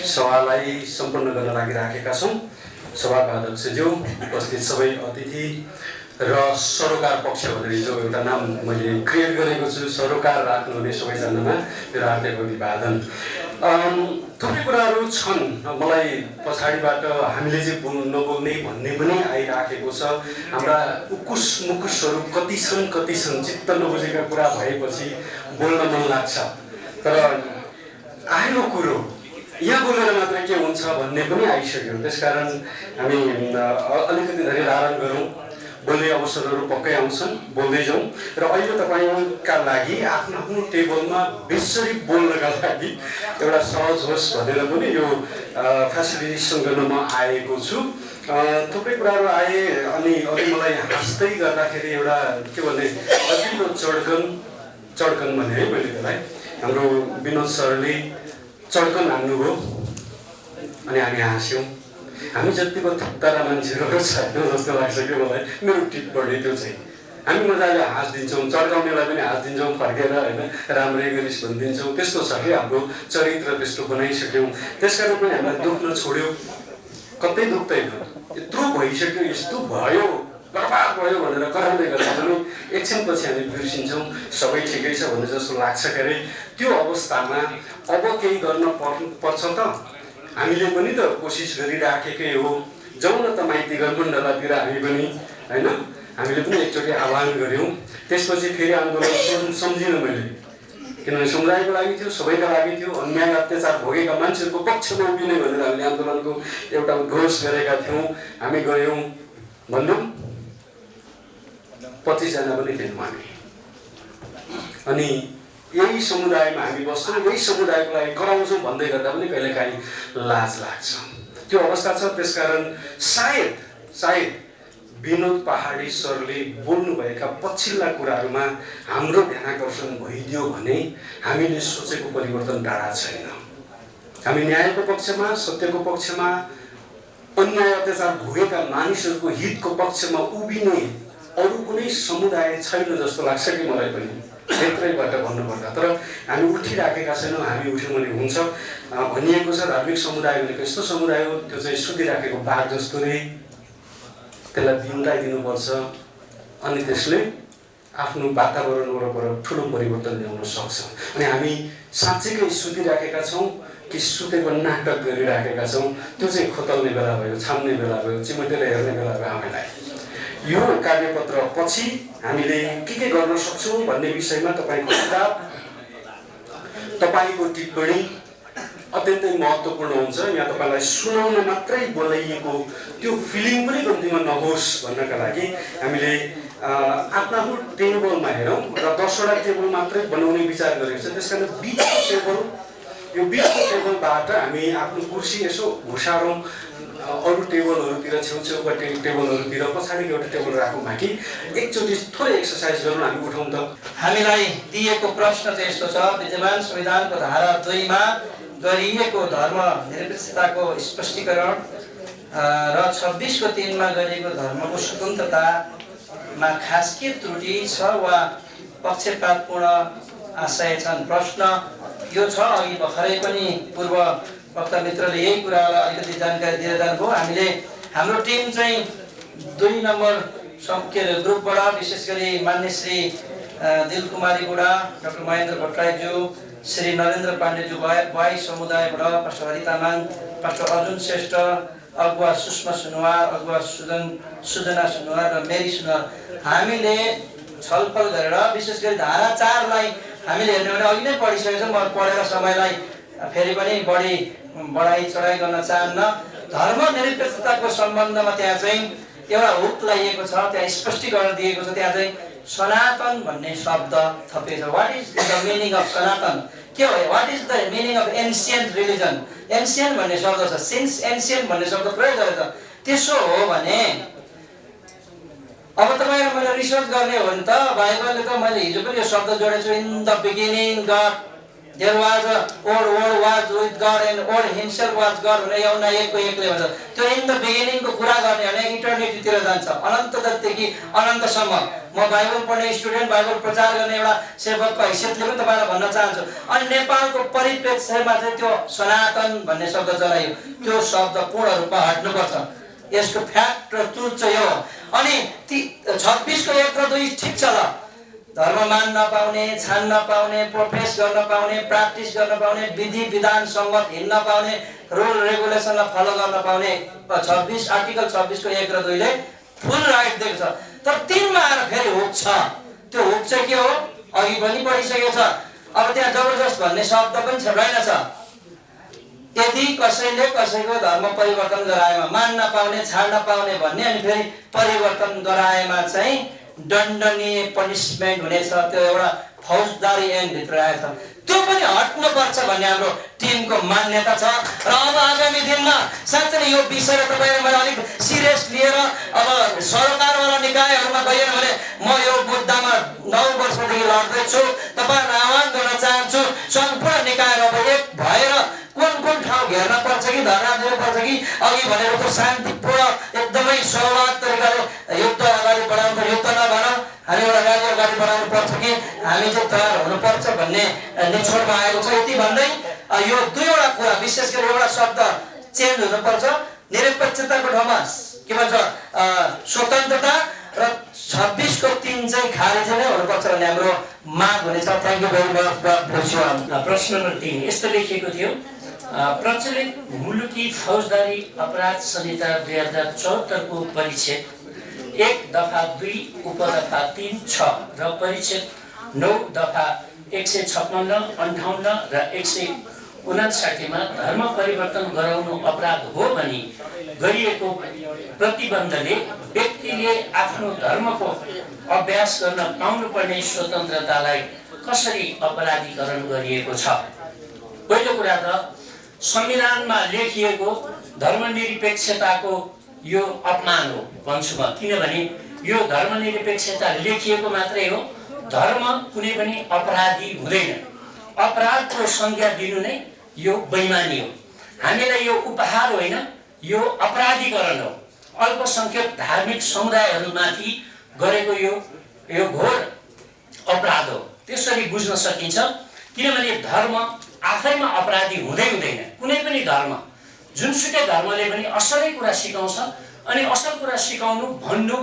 सभालाई सम्पन्न गर्न लागि राखेका छौँ। सभाका अध्यक्षज्यू, उपस्थित सबै अतिथि र सरोकार पक्ष भनेर जो एउटा नाम मैले क्रिएट गरेको छु, सरोकार राख्नुहुने सबैजनामा मेरो हार्दिक अभिवादन। थुप्रै कुराहरू छन्, मलाई पछाडिबाट हामीले चाहिँ नबोल्ने भन्ने पनि आइराखेको छ। हाम्रा उकुस मुकुसहरू कति छन् चित्त नबुझेका कुरा भएपछि बोल्न मन लाग्छ। तर आएको कुरो यहाँ बोलेर मात्र के हुन्छ भन्ने पनि आइसक्यो। त्यसकारण हामी अलिकति धेरै धारण गरौँ। बोल्ने अवसरहरू पक्कै आउँछन्, बोल्दै जाउँ। र अहिले तपाईँका लागि आफ्नो आफ्नो टेबलमा बेसरी बोल्नका लागि एउटा सहज होस् भनेर पनि यो फेसिलिटेसन गर्न म आएको छु। थुप्रै कुराहरू आए अनि अघि मलाई हाँस्दै गर्दाखेरि एउटा के भन्ने अघिल्लो चड्कन भने है मैले त्यसलाई हाम्रो विनोद सरले चड्कन हान्नुभयो अनि हामी हाँस्यौँ। हामी जतिको थुक्तारा मान्छेहरू छैन जस्तो लाग्छ कि मलाई, मेरो टिप्पणी त्यो चाहिँ। हामी मजाले हाँसिदिन्छौँ, चड्काउनेलाई पनि हाँसिदिन्छौँ फर्केर होइन, राम्रै गरिस् भनिदिन्छौँ। त्यस्तो छ कि हाम्रो चरित्र त्यस्तो बनाइसक्यौँ। त्यसकारण पनि हामीलाई दुख्न छोड्यो, कतै दुख्दैन। यत्रो भइसक्यो, यस्तो भयो, बर्बाद भयो भनेर कराउँदै गर्दा पनि एकछिनपछि हामी बिर्सिन्छौँ, सबै ठिकै छ भन्ने जस्तो लाग्छ के अरे। त्यो अवस्थामा अब केही गर्न पर्छ त। हामीले पनि त कोसिस गरिराखेकै हो। जाउँ न त माइती घरकुण्डलातिर हामी पनि होइन, हामीले पनि एकचोटि आह्वान गऱ्यौँ। त्यसपछि फेरि आन्दोलन सम्झिनँ मैले, किनभने समुदायको लागि थियो, सबैका लागि थियो। अन्याय अत्याचार भोगेका मान्छेहरूको पक्षमा उभिने भनेर हामीले आन्दोलनको एउटा घोष गरेका थियौँ। हामी गयौँ, भनौँ 25 जना पनि थियौँ हामी। अनि यही समुदायमा हामी बस्छौँ, यही समुदायको लागि कराउँछौँ भन्दै गर्दा पनि कहिलेकाहीँ लाज लाग्छ। त्यो अवस्था छ। त्यसकारण सायद विनोद पहाडी सरले बोल्नुभएका पछिल्ला कुराहरूमा हाम्रो ध्यानाकर्षण भइदियो भने हामीले सोचेको परिवर्तन टाढा छैन। हामी न्यायको पक्षमा, सत्यको पक्षमा, अन्याय अत्याचार भोगेका मानिसहरूको हितको पक्षमा उभिने अरू कुनै समुदाय छैन जस्तो लाग्छ कि मलाई पनि, क्षेत्रैबाट भन्नुपर्दा। तर हामी उठिराखेका छैनौँ। हामी उठ्यौँ भने हुन्छ। भनिएको छ धार्मिक समुदाय भनेको यस्तो समुदाय हो, त्यो चाहिँ सुतिराखेको बाघ जस्तो रे, त्यसलाई बिउताइदिनुपर्छ अनि त्यसले आफ्नो वातावरण वरपर ठुलो परिवर्तन ल्याउन सक्छ। अनि हामी साँच्चैकै सुतिराखेका छौँ कि सुतेको नाटक गरिराखेका छौँ, त्यो चाहिँ खोतल्ने बेला भयो, छाम्ने बेला भयो, चिमटेर हेर्ने बेला भयो हामीलाई। यो कार्यपत्र पछि हामीले के गर्न सक्छौँ भन्ने विषयमा तपाईँको किताब, तपाईँको टिप्पणी अत्यन्तै महत्त्वपूर्ण हुन्छ। यहाँ तपाईँलाई सुनाउन मात्रै बोलाइएको त्यो फिलिङ पनि कम्तीमा नहोस् भन्नका लागि हामीले आफ्नो आफ्नो टेबलमा हेरौँ र 10वटा टेबल मात्रै बनाउने विचार गरेको छ। त्यसकारण बिचको टेबल, यो बिचको टेबलबाट हामी आफ्नो कुर्सी यसो घुसारौँ अरू टेबलहरूतिर, छेउछेउका टेबलहरूतिर, पछाडिको एउटा टेबल राखौँ कि एकचोटि थोरै एक्सर्साइज गरौँ। हामी उठौँ त। हामीलाई दिएको प्रश्न चाहिँ यस्तो छ, विद्यमान संविधानको धारा 2 मा गरिएको धर्म निरपेक्षताको स्पष्टीकरण र 26 को 3 मा गरिएको धर्मको स्वतन्त्रतामा खास के त्रुटि छ वा पक्षपातपूर्ण आशय छन्? प्रश्न यो छ। अघि भर्खरै पनि पूर्व वक्ता मित्रले यही कुरालाई अलिकति जानकारी दिएर जानुभयो। हामीले हाम्रो टिम चाहिँ 2 नम्बर ग्रुपबाट विशेष गरी मान्य श्री दिलकुमारी बुढा, डाक्टर महेन्द्र भट्टराईज्यू, श्री नरेन्द्र पाण्डेज्यू बाई समुदायबाट, पास्टर हरि तामाङ, पास्टर अर्जुन श्रेष्ठ, अगुवा सुषमा सुनवार, अगुवा सुजना सुनवार र मेरी सुनवार, हामीले छलफल गरेर विशेष गरी धारा 4 लाई हामीले हेर्ने भने अघि नै पढिसकेको छ। म पढेर समयलाई फेरि पनि बढी बढाइ चढाइ गर्न चाहन्न। धर्म निरपेक्षताको सम्बन्धमा त्यहाँ चाहिँ एउटा हुक लगाइएको छ, त्यहाँ स्पष्टीकरण दिएको छ। त्यहाँ चाहिँ सनातन भन्ने शब्द थपिएको छ। What is the meaning of सनातन? के हो? What is the meaning of ancient religion? Ancient भन्ने शब्द छ, सिन्स एन्सियन्ट भन्ने शब्द प्रयोग गरेको छ। त्यसो हो भने अब तपाईहरु मैले रिसर्च गर्ने हो भने त बाइबलले त मैले हिजो पनि यो शब्द जोडेको छु, in the beginning God there was word was with God and word himself was God भने एउटा एकको एकले भन्छ त्यो इन द बिगिनिङ को कुरा गर्ने भने इटर्निटीतिर जान्छ अनन्तदेखि अनन्तसम्म म बाइबल पढ्ने स्टुडेन्ट बाइबल प्रचार गर्ने एउटा सेवकको हैसियतले पनि तपाईलाई भन्न चाहन्छु अनि नेपालको परिप्रेक्ष्यमा चाहिँ त्यो सनातन भन्ने शब्द चलाइयो त्यो शब्द पूर्ण रूपमा हट्नुपर्छ यसको फ्याक्ट र ट्रुथ चाहिँ यो अनि ती 26 को 1 र 2 ठीक छ ल धर्म मान नपाउने छान नपाउने प्रोफेस गर्न पाउने प्र्याक्टिस गर्न पाउने विधि विधान संगत हिँड्न पाउने रुल रेगुलेसनलाई फलो गर्न पाउने 26 आर्टिकल 26 को 1 र 2 ले फुल राइट दिएको छ तर 3 मा आएर फेरि हुक छ त्यो हुक चाहिँ के हो अघि पनि पढिसकेको छ अब त्यहाँ जबरजस्त भन्ने शब्द पनि रहेनछ यदि कसैले कसैको धर्म परिवर्तन गराएमा मान नपाउने छाड्न नपाउने भन्ने अनि फेरि परिवर्तन गराएमा चाहिँ दण्डनीय पनिशमेन्ट हुनेछ त्यो एउटा फौजदारी ऐन भित्र आएछ त्यो पनि हट्नु पर्छ भन्ने हाम्रो टिमको मान्यता छ र अब आगामी दिनमा साँच्चै यो विषयलाई तपाईहरुले अलिक सिरियस लिएर अब सरकारवाला निकायहरुमा गएन भने म यो मुद्दामा 9 वर्षदेखि लड्दै छु तपाईहरुलाई आह्वान गर्न चाहन्छु सम्पूर्ण निकायहरू अब एक भएर कुन ठाउँ घेर्न पर्छ कि धरना दिनु पर्छ कि अघि भनेको त शान्तिपूर्ण एकदमै सौहार्द तरिकाले युद्ध अगाडि बढाउनु युद्ध नभएर हामी एउटा राज्य अगाडि बढाउनु पर्छ कि हामी चाहिँ तयार हुनु पर्छ भन्ने निचोडमा आएको छ यति भन्दै यो दुईवटा कुरा विशेष गरी एउटा शब्द चेन्ज हुनु पर्छ निरपेक्षताको ठाउँमा के भन्छ स्वतन्त्रता र 26 को 3 चाहिँ खारेज नै हुनु पर्छ भन्ने हाम्रो माग हुनेछ थ्यांक यू भेरी मच प्रश्न नम्बर 3 यस्तो लेखिएको थियो प्रचलित मुलुकी फौजदारी अपराध संहिता 2074 को परिच्छेद 1 दफा 2 उपदफा 3 6 र परिच्छेद 9 दफा 156 58 र 159 मा धर्म परिवर्तन गराउनु अपराध हो भनी गरिएको प्रतिबन्धले व्यक्तिले आफ्नो धर्मको अभ्यास गर्न पाउनुपर्ने स्वतन्त्रतालाई कसरी अपराधीकरण गरिएको छ पहिलो कुरा त संविधानमा लेखिएको धर्मनिरपेक्षताको यो अपमान हो भन्छु म किनभने यो धर्मनिरपेक्षता लेखिएको मात्रै हो धर्म कुनै पनि अपराधी हुँदैन अपराधको संज्ञा दिनु नै यो बेइमानी हो हामीलाई यो उपहार होइन यो अपराधीकरण हो अल्पसंख्यक धार्मिक समुदायहरुमाथि गरेको यो घोर अपराध हो त्यसरी बुझ्न सकिन्छ किनभने धर्म आफैमा अपराधी हुँदैन कुनै पनि धर्म जुनसुकै धर्मले पनि असलै कुरा सिकाउँछ अनि असल कुरा सिकाउनु भन्नु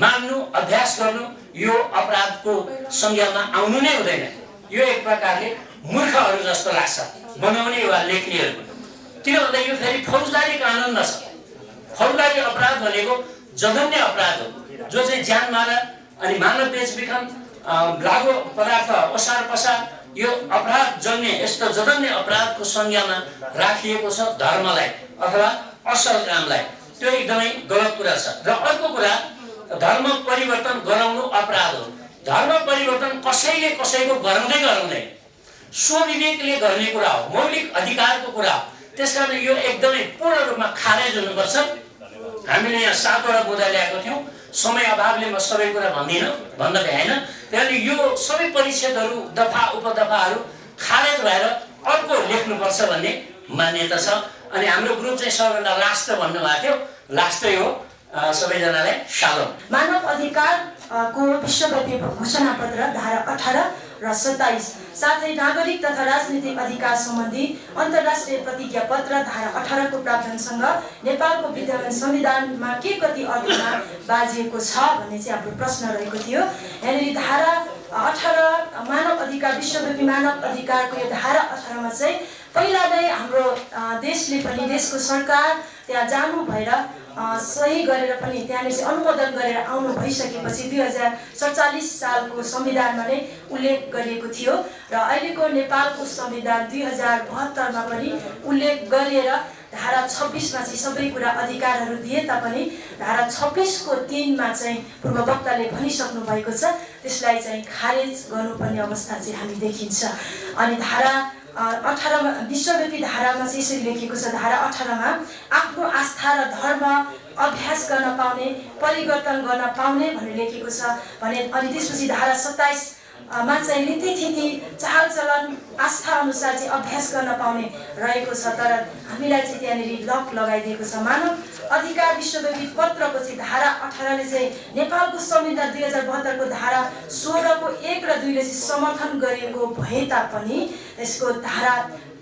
मान्नु अभ्यास गर्नु यो अपराधको संज्ञामा आउनु नै हुँदैन यो एक प्रकारले मूर्खहरू जस्तो लाग्छ बनाउने वा लेख्नेहरू किन भन्दा यो फेरि फौजदारी कानुनमा छ फौजदारी अपराध भनेको जघन्य अपराध हो जो चाहिँ ज्यान मारा अनि मानव बेचबिखन लागु पदार्थ ओसार पसार यो अपराध जन्य यस्तो जघन्य अपराधको संज्ञामा राखिएको छ धर्मलाई अथवा असल कामलाई त्यो एकदमै गलत कुरा छ र अर्को कुरा धर्म परिवर्तन गराउनु अपराध हो धर्म परिवर्तन कसैले कसैको गराउँदै स्वविवेकले गर्ने कुरा हो मौलिक अधिकारको कुरा हो त्यसकारण यो एकदमै पूर्ण रूपमा खारेज हुनुपर्छ हामीले यहाँ 7 वटा मुद्दा ल्याएको थियौं समय अभावले म सबै कुरा भन्न भ्याएन त्यसैले यो सबै परिच्छेदहरू दफा उपदफाहरू खारेज भएर अर्को लेख्नुपर्छ भन्ने मान्यता छ अनि हाम्रो ग्रुप चाहिँ सबैभन्दा लास्ट भन्नु भएको थियो लास्टै हो सबैजनालाई शालोम मानव अधिकार को विश्वव्यापी घोषणा पत्र धारा 18 र 27 साथै नागरिक तथा राजनीतिक अधिकार सम्बन्धी अन्तर्राष्ट्रिय प्रतिज्ञा पत्र धारा 18 को प्रावधानसँग नेपालको विद्यमान संविधानमा के कति अर्थमा बाजिएको छ भन्ने चाहिँ हाम्रो प्रश्न रहेको थियो यहाँनिर धारा 18 मानव अधिकार विश्वव्यापी मानव अधिकारको यो धारा 18 मा चाहिँ पहिला नै हाम्रो देशले पनि देशको सरकार त्यहाँ जानु भएर सही गरेर पनि त्यहाँले चाहिँ अनुमोदन गरेर आउनु भइसकेपछि 2047 सालको संविधानमा नै उल्लेख गरिएको थियो र अहिलेको नेपालको संविधान 2072 मा पनि उल्लेख गरेर धारा 26 मा चाहिँ सबै कुरा अधिकारहरू दिए तापनि धारा 26 को 3 मा चाहिँ पूर्व वक्ताले भनिसक्नु भएको छ त्यसलाई चाहिँ खारेज गर्नुपर्ने अवस्था चाहिँ हामी देखिन्छ अनि धारा 18 मा विश्वव्यापी धारामा चाहिँ यसरी लेखिएको छ धारा 18 मा आफ्नो आस्था र धर्म अभ्यास गर्न पाउने परिवर्तन गर्न पाउने भनेर लेखिएको छ भने अनि त्यसपछि धारा 27 मा चाहिँ रीतिथिति चालचलन आस्था अनुसार चाहिँ अभ्यास गर्न पाउने रहेको छ। तर हामीलाई चाहिँ त्यहाँनिर लक लगाइदिएको छ। मानव अधिकार विश्वव्यापी पत्रको चाहिँ धारा 18 ले चाहिँ नेपालको संविधान 2072 को धारा 16 को 1 र 2 ले चाहिँ समर्थन गरिएको भए तापनि यसको धारा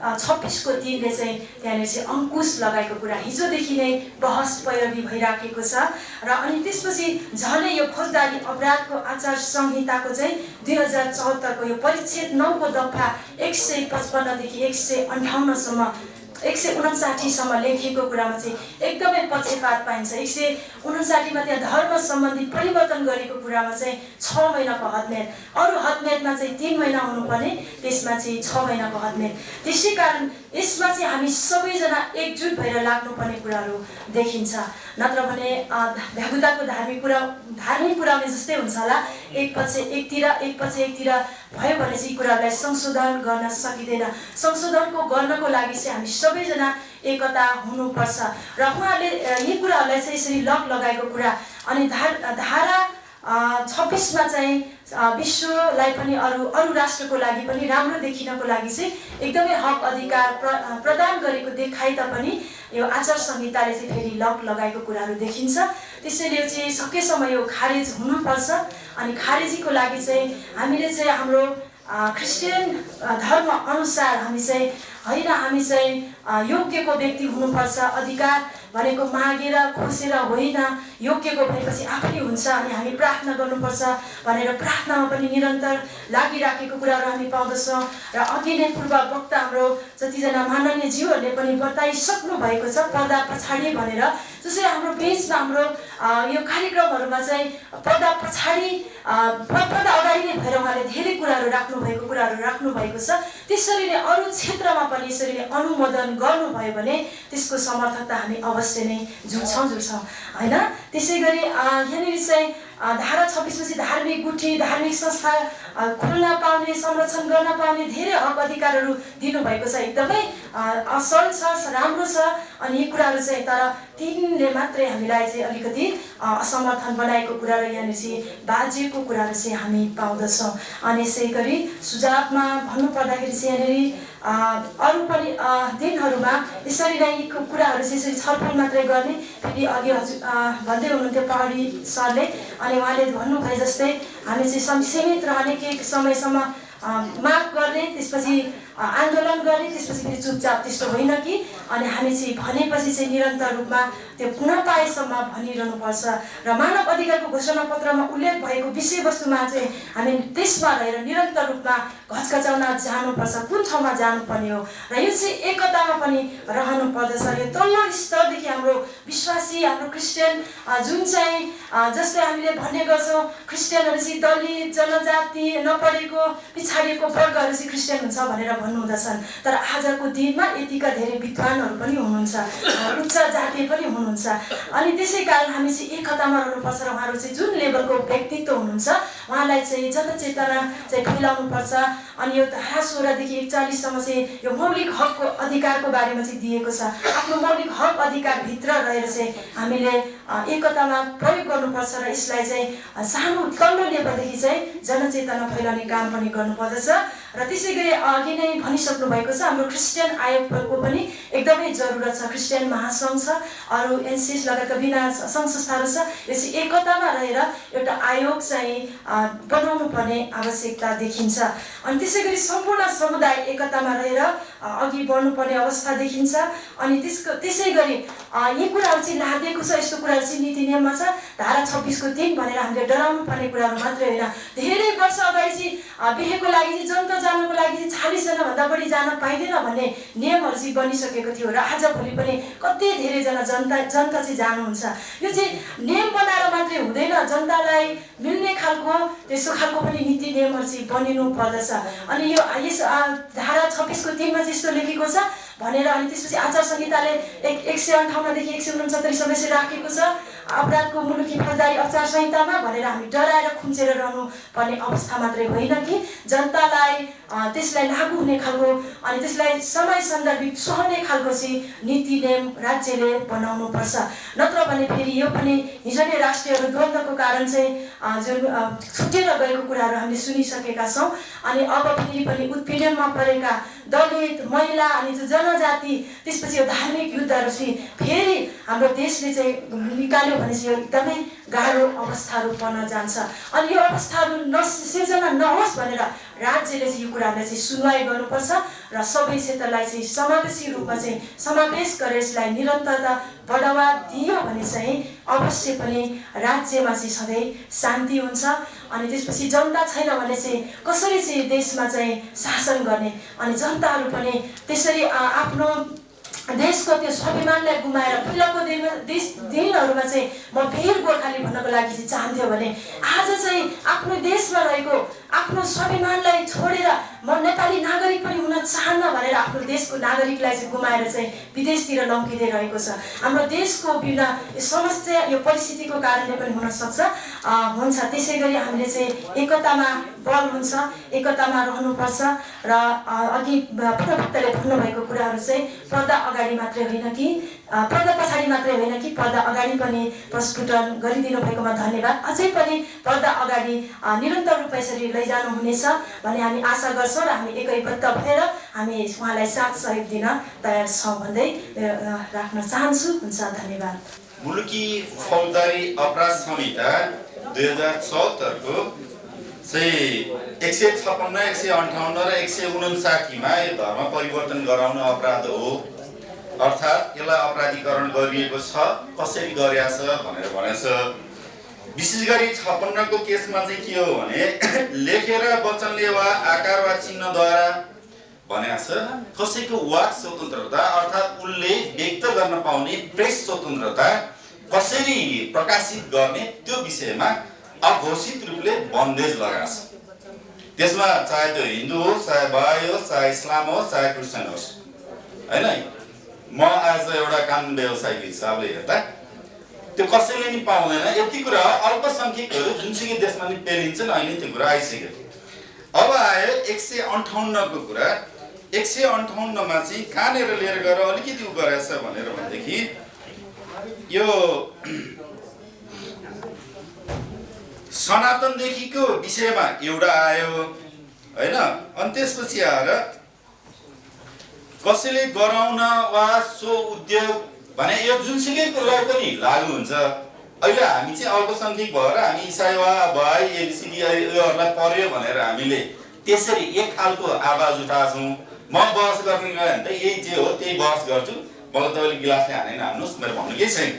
26 को 3 ले चाहिँ त्यहाँनिर चाहिँ अंकुश लगाएको कुरा हिजोदेखि नै बहस पैरवी भइराखेको छ। र अनि त्यसपछि झनै यो फौजदारी अपराधको आचार संहिताको चाहिँ 2074 को यो परिच्छेद 9 को दफा 155 देखि 158 सम्म 159 सम्म लेखिएको कुरामा चाहिँ एकदमै पक्षपात पाइन्छ। 159 मा त्यहाँ धर्म सम्बन्धी परिवर्तन गरेको कुरामा चाहिँ 6 महिनाको हदमेट, अरु हदमेटमा चाहिँ 3 महिना हुनुपर्ने, त्यसमा चाहिँ 6 महिनाको हदमेट। त्यसै कारण यसमा चाहिँ हामी सबैजना एकजुट भएर लाग्नुपर्ने कुराहरू देखिन्छ। नत्र भने भ्यागुताको धार्मिक कुराले जस्तै हुन्छ होला, एक पक्ष एकतिर भयो भने चाहिँ कुरालाई संशोधन गर्न सकिँदैन। संशोधनको गर्नको लागि चाहिँ हामी सबैजना एकता हुनुपर्छ। र उहाँले यी कुराहरूलाई चाहिँ यसरी लक लगाएको कुरा अनि धारा 26 मा चाहिँ विश्वलाई पनि अरु राष्ट्रको लागि पनि राम्रो देखिनको लागि चाहिँ एकदमै हक अधिकार प्रदान गरेको देखाइ तापनि यो आचार संहिताले चाहिँ फेरि लक लगाएको कुराहरू देखिन्छ। त्यसैले चाहिँ सकेसम्म यो खारेज हुनुपर्छ। अनि खारेजीको लागि चाहिँ हामीले चाहिँ हाम्रो क्रिस्चियन धर्म अनुसार हामी चाहिँ हैन, हामी चाहिँ योग्यको व्यक्ति हुनुपर्छ। अधिकार भनेको मागेर खोसेर होइन, योग्यको भएपछि आफै हुन्छ। अनि हामी प्रार्थना गर्नुपर्छ भनेर प्रार्थनामा पनि निरन्तर लागिराखेको कुराहरू हामी पाउँदछौँ। र अघि नै पूर्व वक्ता हाम्रो जतिजना माननीय ज्यूहरूले पनि बताइसक्नु भएको छ पर्दा पछाडि भनेर। जसरी हाम्रो बीचमा हाम्रो यो कार्यक्रमहरूमा चाहिँ पर्दा पछाडि पर्दा अगाडि नै भएर उहाँले धेरै कुराहरू राख्नु भएको छ। त्यसरी नै अरू क्षेत्रमा पनि यसरी नै अनुमोदन गर्नुभयो भने त्यसको समर्थकता हामी अवश्य नै जुट्छौँ हैन। त्यसै गरी यहाँनिर चाहिँ धारा 26 पछि धार्मिक गुठी, धार्मिक संस्था खोल्न पाउने, संरक्षण गर्न पाउने धेरै हक अधिकारहरू दिनुभएको छ। एकदमै असल छ, राम्रो छ। अनि यी कुराहरू चाहिँ तर तिनले मात्रै हामीलाई चाहिँ अलिकति असमर्थन बनाएको कुरा र यहाँनिर चाहिँ बाजिएको कुराहरू चाहिँ हामी पाउँदछौँ। अनि यसै गरी सुझावमा भन्नुपर्दाखेरि चाहिँ यहाँनिर अरू पनि दिनहरूमा यसरी नै यी कुराहरू चाहिँ यसरी छलफल मात्रै गर्ने। फेरि अघि हजुर भन्दै हुनुहुन्थ्यो पहाडी सरले, अनि उहाँले भन्नुभए जस्तै हामी चाहिँ सीमित रहने केही समयसम्म माग गर्ने, त्यसपछि आन्दोलन गर्ने, त्यसपछि फेरि चुपचाप, त्यस्तो होइन कि। अनि हामी चाहिँ भनेपछि चाहिँ निरन्तर रूपमा त्यो पुनः पाएसम्म भनिरहनुपर्छ। र मानव अधिकारको घोषणा पत्रमा उल्लेख भएको विषयवस्तुमा चाहिँ हामी त्यसमा रहेर निरन्तर रूपमा घचघचाउन जानुपर्छ, कुन ठाउँमा जानुपर्ने हो। र यो चाहिँ एकतामा पनि रहनु पर्दछ। यो तल्लो स्तरदेखि हाम्रो विश्वासी, हाम्रो क्रिस्चियन जुन चाहिँ जस्तै हामीले भन्ने गर्छौँ क्रिस्चियनहरू चाहिँ दलित, जनजाति, नपढेको, पिछाडिएको वर्गहरू चाहिँ क्रिस्चियन हुन्छ भनेर भन्नुहुँदछन्। तर आजको दिनमा यतिका धेरै विद्वानहरू पनि हुनुहुन्छ, उच्च जातीय पनि हुनुहुन्छ। अनि त्यसै कारण हामी चाहिँ एकतामा रहनुपर्छ। र उहाँहरू चाहिँ जुन लेभलको व्यक्तित्व हुनुहुन्छ उहाँलाई चाहिँ जनचेतना चाहिँ फैलाउनुपर्छ। अनि यो धारा 16 देखि 41 सम्म चाहिँ यो मौलिक हकको अधिकारको बारेमा चाहिँ दिएको छ। आफ्नो मौलिक हक अधिकार भित्र रहेर चाहिँ हामीले एकतामा प्रयोग गर्नुपर्छ र यसलाई चाहिँ सानो तल्लो लेभलदेखि चाहिँ जनचेतना फैलाउने काम पनि गर्नुपर्दछ। र त्यसै गरी अघि नै भनिसक्नु भएको छ हाम्रो क्रिस्चियन आयोगको पनि एकदमै जरुरत छ। क्रिस्चियन महासङ्घ छ, अरू एनसिएस लगायतका बिना सङ्घ संस्थाहरू छ। यो चाहिँ एकतामा रहेर एउटा आयोग चाहिँ बनाउनु पर्ने आवश्यकता देखिन्छ। अनि त्यसै गरी सम्पूर्ण समुदाय एकतामा रहेर अघि बढ्नुपर्ने अवस्था देखिन्छ। अनि त्यसै गरी यी कुराहरू चाहिँ लादिएको छ, यस्तो कुराहरू चाहिँ नीति नियममा छ। धारा 26 को 3 भनेर हामीले डराउनु पर्ने कुराहरू मात्रै होइन। धेरै वर्ष अगाडि चाहिँ बिहेको लागि चाहिँ जनता जानको लागि चाहिँ 40 जनाभन्दा बढी जान पाइँदैन भन्ने नियमहरू चाहिँ बनिसकेको थियो। र आजभोलि पनि कति धेरैजना जनता चाहिँ जानुहुन्छ। यो चाहिँ नियम बनाएर मात्रै हुँदैन, जनतालाई मिल्ने खालको त्यस्तो खालको पनि नीति नियमहरू चाहिँ बनिनु पर्दछ। अनि यो यस धारा 26 को 3 मा चाहिँ यस्तो लेखेको छ भनेर अनि त्यसपछि आचार संहिताले 158 देखि 169 सदस्य राखेको छ अपराधको मुलुकी फौजदारी आचार संहितामा भनेर हामी डराएर खुम्चेर रहनु पर्ने अवस्था मात्रै होइन कि जनतालाई त्यसलाई लागू हुने खालको अनि त्यसलाई समय सन्दर्भित सुहाउने खालको चाहिँ नीति नियम राज्यले बनाउनु पर्छ। नत्र भने फेरि यो पनि हिजो नै राष्ट्रिय द्वन्द्वको कारण चाहिँ जुन छुटेर गएको कुराहरू हामीले सुनिसकेका छौँ अनि अब फेरि पनि उत्पीडनमा परेका दलित महिला अनि जो जनजाति त्यसपछि यो धार्मिक युद्धहरू चाहिँ फेरि हाम्रो देशले चाहिँ निकाल्यो भने चाहिँ यो एकदमै गाह्रो अवस्थाहरू पर्न जान्छ अनि यो अवस्थाहरू सिर्जना नहोस् भनेर राज्यले चाहिँ यो कुरालाई चाहिँ सुनवाई गर्नुपर्छ र सबै क्षेत्रलाई चाहिँ समावेशी रूपमा चाहिँ समावेश गरेर यसलाई निरन्तरता बढावा दियो भने चाहिँ अवश्य पनि राज्यमा चाहिँ सधैँ शान्ति हुन्छ अनि त्यसपछि जनता छैन भने चाहिँ कसरी चाहिँ देशमा चाहिँ शासन गर्ने अनि जनताहरू पनि त्यसरी आफ्नो देशको त्यो स्वाभिमानलाई गुमाएर पहिलाको दिनहरूमा चाहिँ म वीर गोर्खाली भन्नको लागि चाहिँ चाहन्थ्यो भने आज चाहिँ आफ्नो देशमा रहेको आफ्नो स्वाभिमानलाई छोडेर म नेपाली नागरिक पनि हुन चाहन्न भनेर आफ्नो देशको नागरिकलाई चाहिँ गुमाएर चाहिँ विदेशतिर लम्किँदै रहेको छ। हाम्रो देशको विभिन्न समस्या यो परिस्थितिको कारणले पनि हुनसक्छ हुन्छ। त्यसै गरी हामीले चाहिँ एकतामा बल हुन्छ, एकतामा रहनुपर्छ र अघि पुनः भन्नुभएको कुराहरू चाहिँ पर्दा अगाडि मात्रै होइन कि पर्दा पछाडि मात्रै होइन कि पर्दा अगाडि पनि प्रस्फुटन गरिदिनु भएकोमा धन्यवाद। अझै पनि पर्दा अगाडि निरन्तर रूपमा यसरी लैजानु हुनेछ भन्ने हामी आशा गर्छौँ र हामी एकैबद्ध भएर हामी उहाँलाई साथ सहयोग दिन तयार छौँ भन्दै राख्न चाहन्छु। हुन्छ, धन्यवाद। मुलुकी फौजदारी अपराध संहिता 2074 को चाहिँ 156, 158 र 159 मा यो धर्म परिवर्तन गराउन अपराध हो अर्थात् यसलाई अपराधीकरण गरिएको छ। कसरी गरिएको छ भनेर भनेछ। विशेष गरी 56 को केसमा चाहिँ के हो भने लेखेर वचनले वा आकार वा चिन्हद्वारा भनेको छ कसैको वाक स्वतन्त्रता अर्थात् उनले व्यक्त गर्न पाउने प्रेस स्वतन्त्रता कसरी प्रकाशित गर्ने त्यो विषयमा अघोषित रूपले बन्देज लगाएको छ। त्यसमा चाहे त्यो हिन्दू होस्, चाहे बाई होस्, चाहे इस्लाम होस्, चाहे क्रिस्चियन होस्, हैन। म आज एउटा कानुन व्यवसायको हिसाबले हेर्दा त्यो कसैले नि पाउँदैन। यति कुरा अल्पसंख्यकहरू जुनसुकै देशमा नि पेलिन्छन्, अहिले त्यो कुरा आइसक्यो। अब आयो 158 को कुरा। 158 मा चाहिँ कहाँनिर लिएर गएर अलिकति उ गरेछ भनेर भनेदेखि यो सनातनदेखिको विषयमा एउटा आयो हैन। अनि त्यसपछि आएर कसैले गराउन वा सो उद्योग भने यो जुनसुकै कुरालाई पनि लागू हुन्छ। अहिले हामी चाहिँ अल्पसंख्यक भएर हामी इसाई वा भाइ एबीसीडी योहरूलाई पर्यो भनेर हामीले त्यसरी एक खालको आवाज उठाछौँ। म बहस गर्ने गएँ भने त यही जे हो त्यही बहस गर्छु, मलाई तपाईँले गिलासले हानेन हान्नुहोस्, मेरो भन्नु केही छैन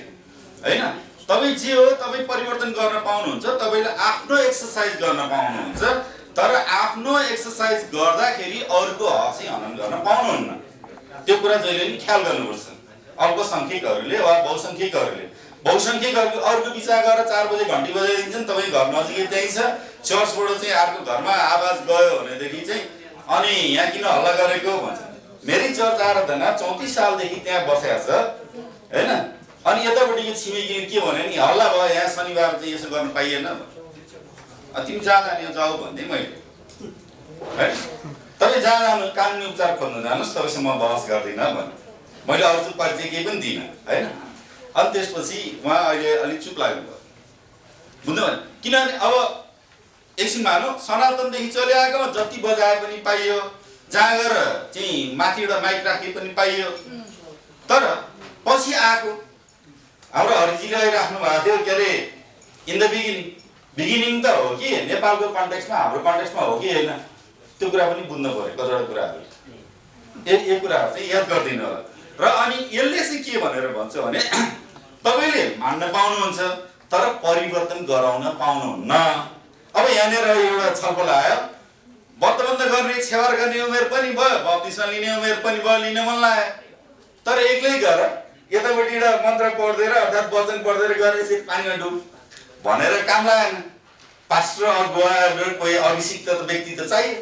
हैन। तपाईँ जे हो तपाईँ परिवर्तन गर्न पाउनुहुन्छ, तपाईँले आफ्नो एक्सर्साइज गर्न पाउनुहुन्छ, तर आफ्नो एक्सर्साइज गर्दाखेरि अरूको हक चाहिँ हनन गर्न पाउनुहुन्न। त्यो कुरा जहिले पनि ख्याल गर्नुपर्छ। अल्पसंख्यकहरूले वा बहुसंख्यकहरूको अरूको विचार गरेर 4 बजे घन्टी बजाइदिन्छन्, तपाईँ घर नजिकै त्यही छ, चर्चबाट चाहिँ अर्को घरमा आवाज गयो भनेदेखि चाहिँ अनि यहाँ किन हल्ला गरेको भन्छ। मेरै चर्च आराधना 34 सालदेखि त्यहाँ बसेको छ हैन। अनि यतापट्टिको छिमेकीले के भने नि हल्ला भयो यहाँ शनिबार चाहिँ यसो गर्न पाइएन, तिमी जहाँ जाने जाऊ भन्दै मैले है। तपाईँ जहाँ जानु कानुनी उपचार खोज्नु जानुहोस्, तपाईँसँग म बहस गर्दिनँ भने मैले अरू परिचय केही पनि दिइनँ हैन। अनि त्यसपछि उहाँ अहिले अलिक चुप लाग्नुभयो, बुझ्नुभयो। किनभने अब एकछिन मानौँ सनातनदेखि चलिआएको जति बजाए पनि पाइयो, जहाँ गएर चाहिँ माथि एउटा माइक राखे पनि पाइयो। तर पछि आएको हाम्रो हरिजीले राख्नु भएको थियो के अरे इन द बिगिनिङ त हो कि नेपालको कन्टेक्स्टमा हाम्रो कन्टेक्स्टमा हो कि होइन, त्यो कुरा पनि बुझ्नु पर्यो। कतिवटा कुराहरू यो कुराहरू चाहिँ याद गर्दिनु होला। र अनि यसले चाहिँ के भनेर भन्छ भने तपाईँले मान्न पाउनुहुन्छ तर परिवर्तन गराउन पाउनुहुन्न। अब यहाँनिर एउटा छलफल आयो, व्रतबन्ध गर्ने छेवार गर्ने उमेर पनि भयो, बत्तिसमा लिने उमेर पनि भयो, लिन मन लाग्यो। तर एक्लै गएर यतापट्टि एउटा मन्त्र पढ्दै अर्थात् वचन पढ्दै गएर यसरी पानीमा डुब भनेर काम लागेन। पास्टर अगुवा कोही अभिषिक्त व्यक्ति त चाहियो,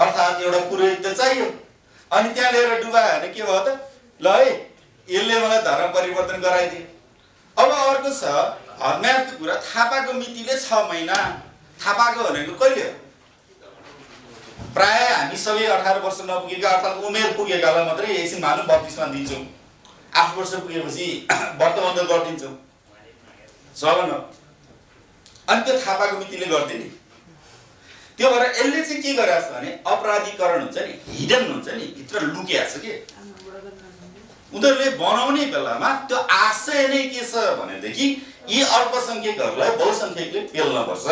अर्थात् एउटा पुरोहित त चाहियो। अनि त्यहाँ लिएर डुबायो भने के भयो त? ल है यसले मलाई धर्म परिवर्तन गराइदियो। अब अर्को छ हदम्यादको कुरा। थापाको मितिले 6 महिना। थापाको भनेको कहिले हो? प्राय हामी सबै 18 वर्ष नपुगेका अर्थात् उमेर पुगेकालाई मात्रै एकछिन मानौँ बत्तिसमा दिन्छौँ। 8 वर्ष पुगेपछि व्रतबन्ध गरिदिन्छौँ सगन। अनि त्यो थापाको मितिले गर्दैन। त्यो भएर यसले चाहिँ के गरेछ भने अपराधीकरण हुन्छ नि, हिडन हुन्छ नि, भित्र लुकिया छ के। उनीहरूले बनाउने बेलामा त्यो आशय नै के छ भनेदेखि यी अल्पसंख्यकहरूलाई बहुसंख्यकले पेल्नुपर्छ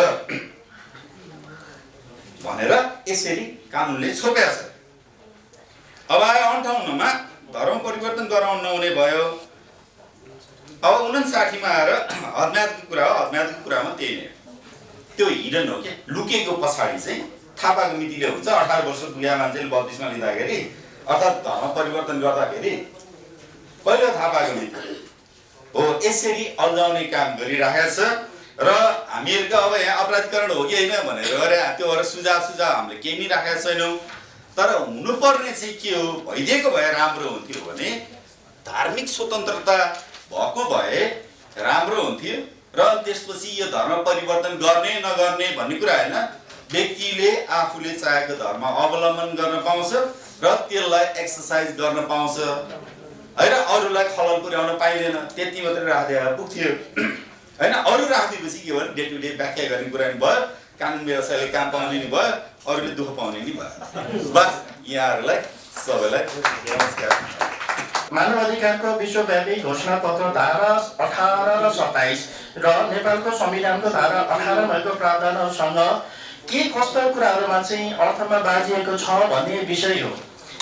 भनेर यसरी कानुनले छोपेको छ। अब आयो 58 मा धर्म परिवर्तन गराउन नहुने भयो। अब 59 मा आएर हदम्यादको कुरा हो। हदम्यादको कुरामा त्यही नै त्यो हिडन हो के, लुकेको पछाडि चाहिँ थापाको मितिले हुन्छ। 18 वर्ष पुगेका मान्छेले बत्तिसमा लिँदाखेरि अर्थात् धर्म परिवर्तन गर्दाखेरि कहिले थापाको मिति हो। यसरी अल्झाउने काम गरिरहेको छ र हामीहरूको अब यहाँ अपराधीकरण हो कि होइन भनेर त्यो भएर सुझाव हामीले केही नै राखेका छैनौँ। तर हुनुपर्ने चाहिँ के हो, भइदिएको भए राम्रो हुन्थ्यो भने धार्मिक स्वतन्त्रता भएको भए राम्रो हुन्थ्यो। र त्यसपछि यो धर्म परिवर्तन गर्ने नगर्ने भन्ने कुरा होइन, व्यक्तिले आफूले चाहेको धर्म अवलम्बन गर्न पाउँछ र त्यसलाई एक्सर्साइज गर्न पाउँछ हैन। अरूलाई खलल पुर्याउन पाइँदैन, त्यति मात्रै राखिदिएर पुग्थ्यो हैन। अरू राखिदिएपछि के भयो, डे टु डे व्याख्या गर्ने कुरा नि भयो, कानुन व्यवस्थाले काम पाउने नि भयो, अरूले दुःख पाउने नि भयो। बस यहाँहरूलाई सबैलाई नमस्कार। मानव अधिकारको विश्वव्यापी घोषणापत्र धारा 18 र 27 र नेपालको संविधानको धारा 18 भएको प्रावधानहरूसँग के कस्तो कुराहरूमा चाहिँ अर्थमा बाजिएको छ भन्ने विषय हो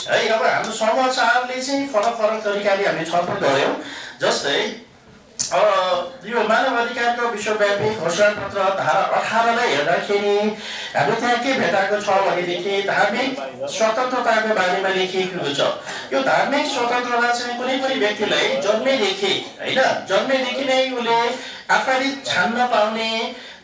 है। अब हाम्रो समाचारले चाहिँ फरक फरक तरिकाले हामीले छलफल गऱ्यौँ। जस्तै यो मानव अधिकारको विश्वव्यापी घोषणापत्र धारा 18 लाई हेर्दाखेरि हामीले त्यहाँ के भेटाएको छ भनेदेखि धार्मिक स्वतन्त्रताको बारेमा लेखिएको छ। यो धार्मिक स्वतन्त्रता चाहिँ कुनै पनि व्यक्तिलाई जन्मेदेखि हैन, जन्मेदेखि नै उसले आफैले छान्न पाउने,